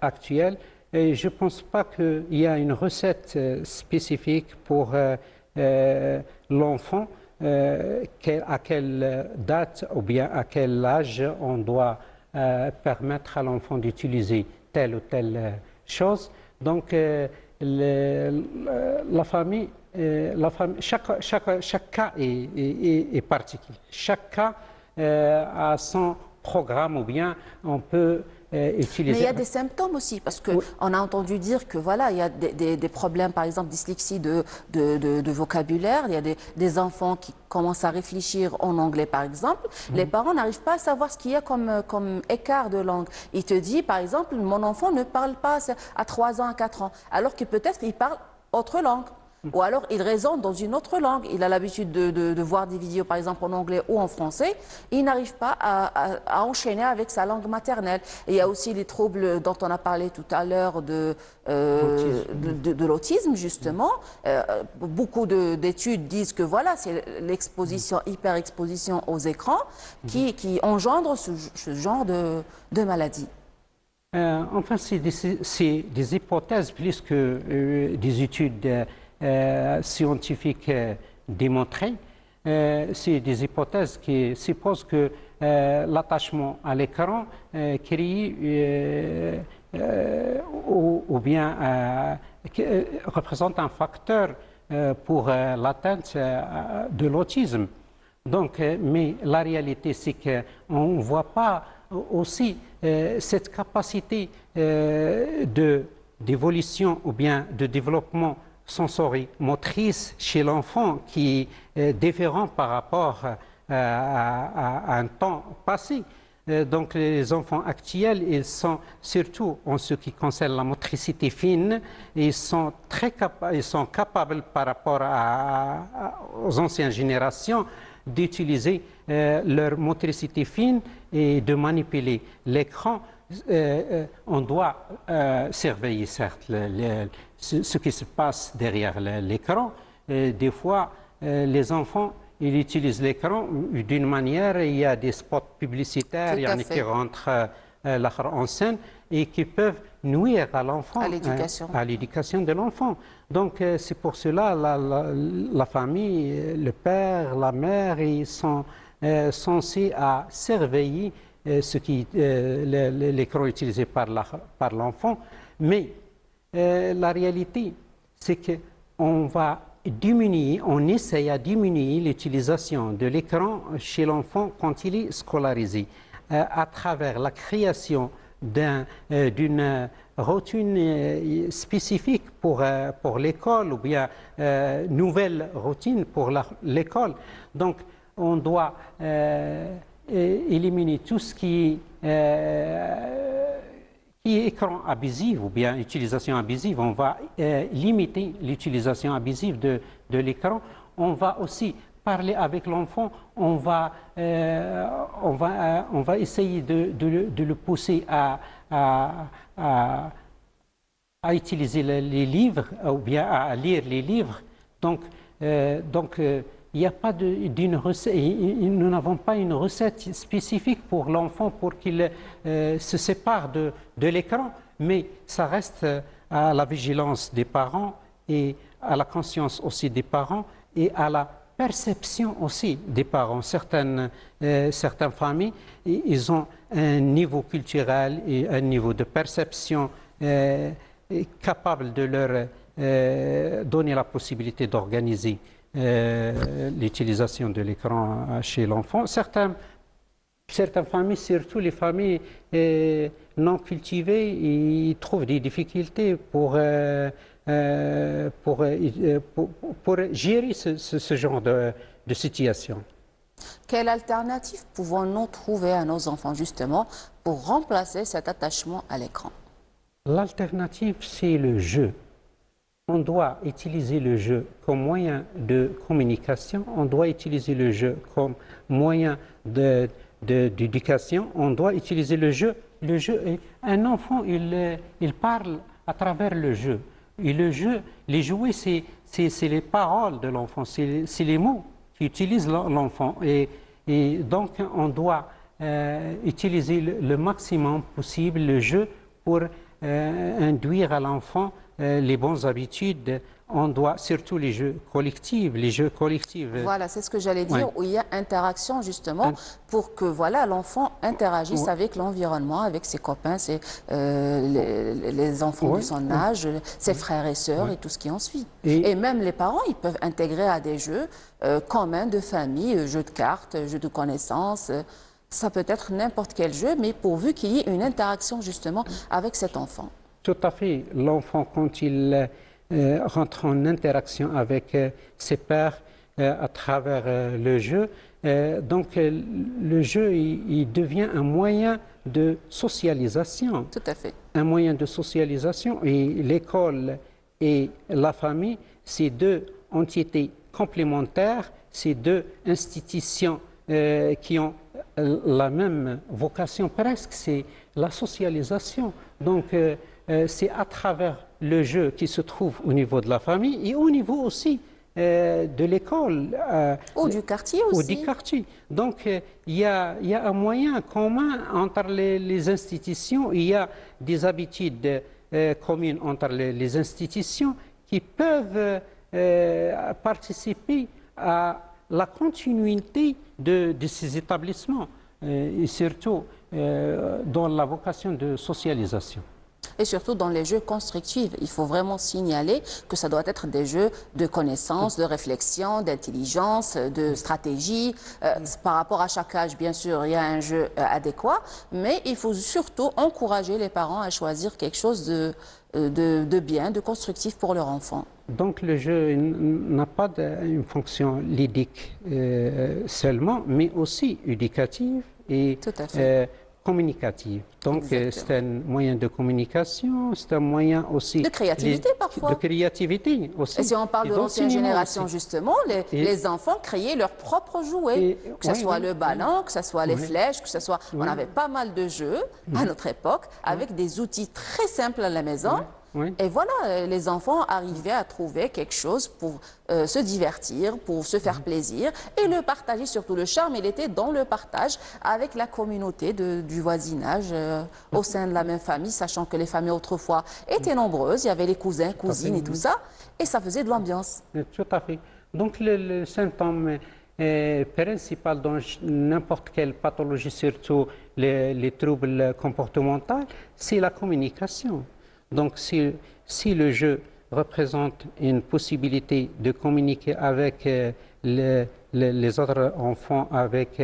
actuel. Et je ne pense pas qu'il y a une recette spécifique pour l'enfant, à quelle date ou bien à quel âge on doit permettre à l'enfant d'utiliser telle ou telle chose. Donc, la famille, chaque cas est particulier. Chaque cas a son programme ou bien on peut utiliser...
Mais il y a des symptômes aussi, parce qu'on a entendu dire que voilà, il y a des problèmes, par exemple, dyslexie de vocabulaire, il y a des enfants qui commencent à réfléchir en anglais, par exemple. Les parents n'arrivent pas à savoir ce qu'il y a comme écart de langue. Il te dit, par exemple, mon enfant ne parle pas à 3 ans, à 4 ans, alors que peut-être il parle autre langue. Ou alors il raisonne dans une autre langue. Il a l'habitude de voir des vidéos, par exemple, en anglais ou en français. Il n'arrive pas à enchaîner avec sa langue maternelle. Et il y a aussi les troubles dont on a parlé tout à l'heure de l'autisme, justement. Beaucoup d'études disent que voilà, c'est l'exposition, hyper-exposition aux écrans qui engendre ce genre de maladie.
Enfin, c'est des hypothèses plus que des études scientifiques démontrées. C'est des hypothèses qui supposent que l'attachement à l'écran crée ou bien représente un facteur pour l'atteinte de l'autisme. Donc, mais la réalité, c'est qu'on ne voit pas aussi cette capacité d'évolution ou bien de développement sensorimotrice chez l'enfant qui est différent par rapport à un temps passé. Donc les enfants actuels, ils sont surtout en ce qui concerne la motricité fine, ils sont capables par rapport aux anciennes générations d'utiliser leur motricité fine et de manipuler l'écran. On doit surveiller certes ce qui se passe derrière l'écran. Des fois, les enfants, ils utilisent l'écran d'une manière, il y a des spots publicitaires qui rentrent en scène et qui peuvent nuire à l'enfant, à l'éducation de l'enfant. Donc c'est pour cela la famille, le père, la mère, ils sont censés à surveiller l'écran utilisé par l'enfant. Mais la réalité, c'est qu'on va diminuer, on essaye à diminuer l'utilisation de l'écran chez l'enfant quand il est scolarisé à travers la création d'une routine spécifique pour l'école ou bien nouvelle routine pour l'école. Donc, on doit éliminer tout ce qui est écran abusif ou bien utilisation abusive. On va limiter l'utilisation abusive de l'écran. On va aussi parler avec l'enfant. On va essayer de le pousser à utiliser les livres ou bien à lire les livres. Donc il n'y a pas d'une recette, nous n'avons pas une recette spécifique pour l'enfant pour qu'il se sépare de l'écran, mais ça reste à la vigilance des parents et à la conscience aussi des parents et à la perception aussi des parents. Certaines familles, ils ont un niveau culturel et un niveau de perception capable de leur donner la possibilité d'organiser l'utilisation de l'écran chez l'enfant. Certaines familles, surtout les familles non cultivées, ils trouvent des difficultés pour gérer ce genre de situation.
Quelle alternative pouvons-nous trouver à nos enfants justement pour remplacer cet attachement à l'écran?
L'alternative, c'est le jeu. On doit utiliser le jeu comme moyen de communication, on doit utiliser le jeu comme moyen d'éducation, on doit utiliser le jeu. Un enfant, il parle à travers le jeu. Et le jeu, les jouets, c'est les paroles de l'enfant, c'est les mots qu'utilise l'enfant. Et donc, on doit utiliser le maximum possible le jeu pour induire à l'enfant les bonnes habitudes. On doit, surtout les jeux collectifs,
Voilà, c'est ce que j'allais dire, où il y a interaction justement pour que voilà l'enfant interagisse avec l'environnement, avec ses copains, les enfants de son âge, ses frères et sœurs et tout ce qui en suit. Et même les parents, ils peuvent intégrer à des jeux communs de famille, jeux de cartes, jeux de connaissances. Ça peut être n'importe quel jeu, mais pourvu qu'il y ait une interaction justement avec cet enfant.
Tout à fait. L'enfant, quand il rentre en interaction avec ses pairs à travers le jeu. Donc le jeu, il devient un moyen de socialisation.
Tout à fait.
Un moyen de socialisation. Et l'école et la famille, c'est deux entités complémentaires, c'est deux institutions qui ont la même vocation presque, c'est la socialisation. Donc c'est à travers le jeu qui se trouve au niveau de la famille et au niveau aussi de l'école.
Ou du quartier aussi.
Ou du quartier. Donc, il y a un moyen commun entre les institutions. Il y a des habitudes communes entre les institutions qui peuvent participer à la continuité de ces établissements, et surtout dans la vocation de socialisation.
Et surtout dans les jeux constructifs, il faut vraiment signaler que ça doit être des jeux de connaissance, de réflexion, d'intelligence, de stratégie. Par rapport à chaque âge, bien sûr, il y a un jeu adéquat, mais il faut surtout encourager les parents à choisir quelque chose de bien, de constructif pour leur enfant.
Donc le jeu n'a pas une fonction ludique seulement, mais aussi éducative et communicative. Donc c'est un moyen de communication, c'est un moyen aussi...
De créativité parfois.
De créativité aussi.
Et si on parle de l'ancienne génération aussi. Justement, les enfants créaient leurs propres jouets, que ce soit le ballon, que ce soit les flèches, que ce soit... On avait pas mal de jeux à notre époque avec des outils très simples à la maison. Et voilà, les enfants arrivaient à trouver quelque chose pour se divertir, pour se faire plaisir et le partager. Surtout, le charme, il était dans le partage avec la communauté du voisinage au sein de la même famille, sachant que les familles autrefois étaient nombreuses. Il y avait les cousins, cousines et tout ça, et ça faisait de l'ambiance.
Tout à fait. Donc, le symptôme principal dans n'importe quelle pathologie, surtout les troubles comportementaux, c'est la communication. Donc, si le jeu représente une possibilité de communiquer avec les autres enfants, avec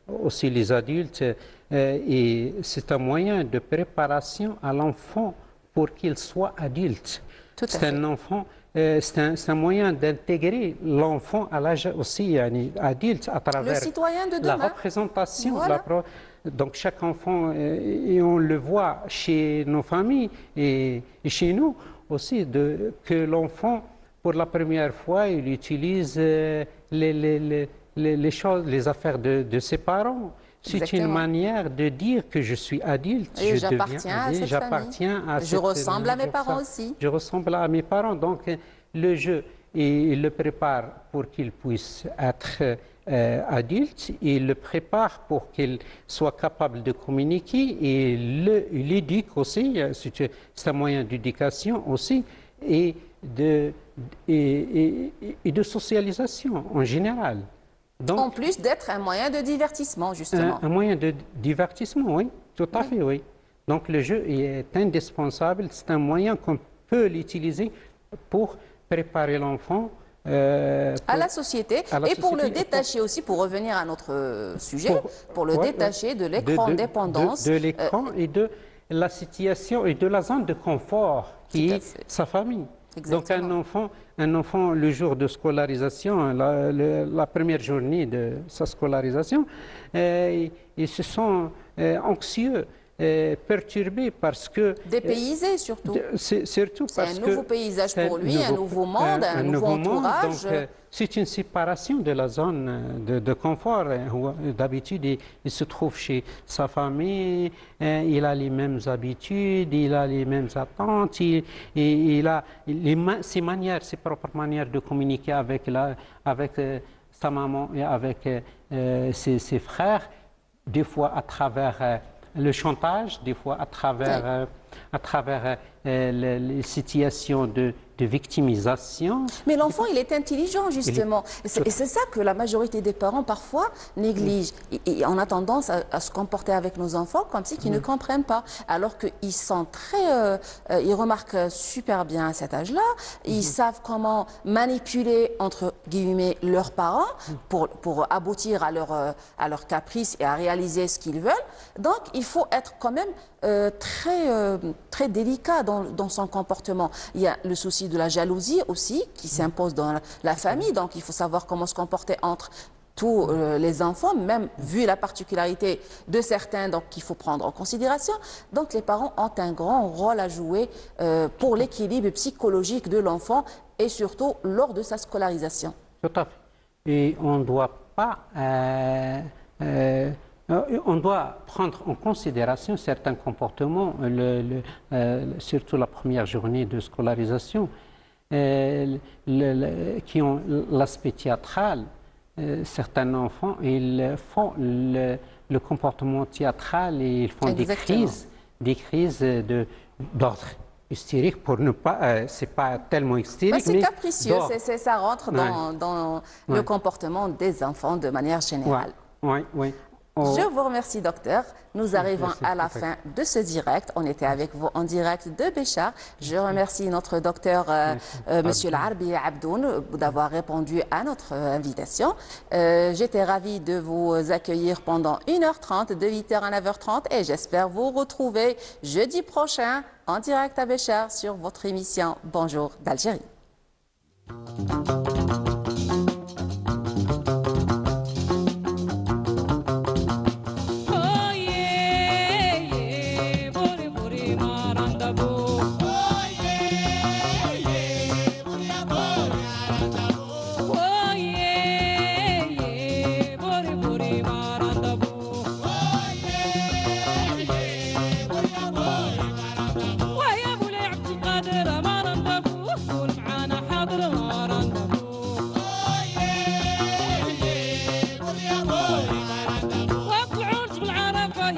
aussi les adultes, et c'est un moyen de préparation à l'enfant pour qu'il soit adulte. C'est un moyen d'intégrer l'enfant à l'âge aussi adulte à travers la représentation.
Voilà.
Donc chaque enfant, et on le voit chez nos familles et chez nous aussi, que l'enfant, pour la première fois, il utilise les choses, les affaires de ses parents. C'est une manière de dire que je suis adulte,
et j'appartiens à cette famille. Je ressemble à mes parents aussi.
Je ressemble à mes parents. Donc le jeu, il le prépare pour qu'il puisse être adulte, il le prépare pour qu'il soit capable de communiquer et il éduque aussi, c'est un moyen d'éducation aussi et de socialisation en général. Donc,
en plus d'être un moyen de divertissement, justement.
Un moyen de divertissement, oui, tout à fait, oui. Donc le jeu est indispensable, c'est un moyen qu'on peut l'utiliser pour préparer l'enfant
à la société et pour le détacher aussi, pour revenir à notre sujet, pour le détacher de l'écran dépendance.
De l'écran et de la situation et de la zone de confort qui est sa famille.
Exactement.
Donc un enfant, le jour de scolarisation, la première journée de sa scolarisation, ils se sent anxieux. perturbé parce que...
Dépaysé surtout.
Surtout parce que...
C'est un nouveau paysage pour lui, un nouveau monde, un nouveau entourage.
Donc, c'est une séparation de la zone de confort. D'habitude, il se trouve chez sa famille, il a les mêmes habitudes, il a les mêmes attentes, il a ses manières, ses propres manières de communiquer avec sa maman et avec ses frères, des fois à travers le chantage, des fois à travers les situations de victimisation.
Mais l'enfant, il est intelligent, justement. Et c'est ça que la majorité des parents, parfois, négligent. Et on a tendance à se comporter avec nos enfants comme si qu'ils ne comprennent pas. Alors qu'ils sont ils remarquent super bien à cet âge-là. Ils savent comment manipuler, entre guillemets, leurs parents pour aboutir à leurs caprices et à réaliser ce qu'ils veulent. Donc, il faut être quand même très délicat dans son comportement. Il y a le souci de la jalousie aussi qui s'impose dans la famille, donc il faut savoir comment se comporter entre tous les enfants, même vu la particularité de certains, donc qu'il faut prendre en considération. Donc les parents ont un grand rôle à jouer pour l'équilibre psychologique de l'enfant et surtout lors de sa scolarisation.
Tout à fait. Et on ne doit pas... on doit prendre en considération certains comportements, surtout la première journée de scolarisation, qui ont l'aspect théâtral. Certains enfants, ils font le comportement théâtral et ils font des crises d'ordre hystérique pour ne pas... c'est pas tellement hystérique,
c'est capricieux, ça rentre dans le comportement des enfants de manière générale.
Oui.
Je vous remercie, docteur. Nous arrivons à la fin de ce direct. On était avec vous en direct de Béchar. Je remercie notre docteur, Monsieur Larbi Abdoun, d'avoir répondu à notre invitation. J'étais ravie de vous accueillir pendant 1h30, de 8h à 9h30, et j'espère vous retrouver jeudi prochain en direct à Béchar sur votre émission Bonjour d'Algérie.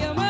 يا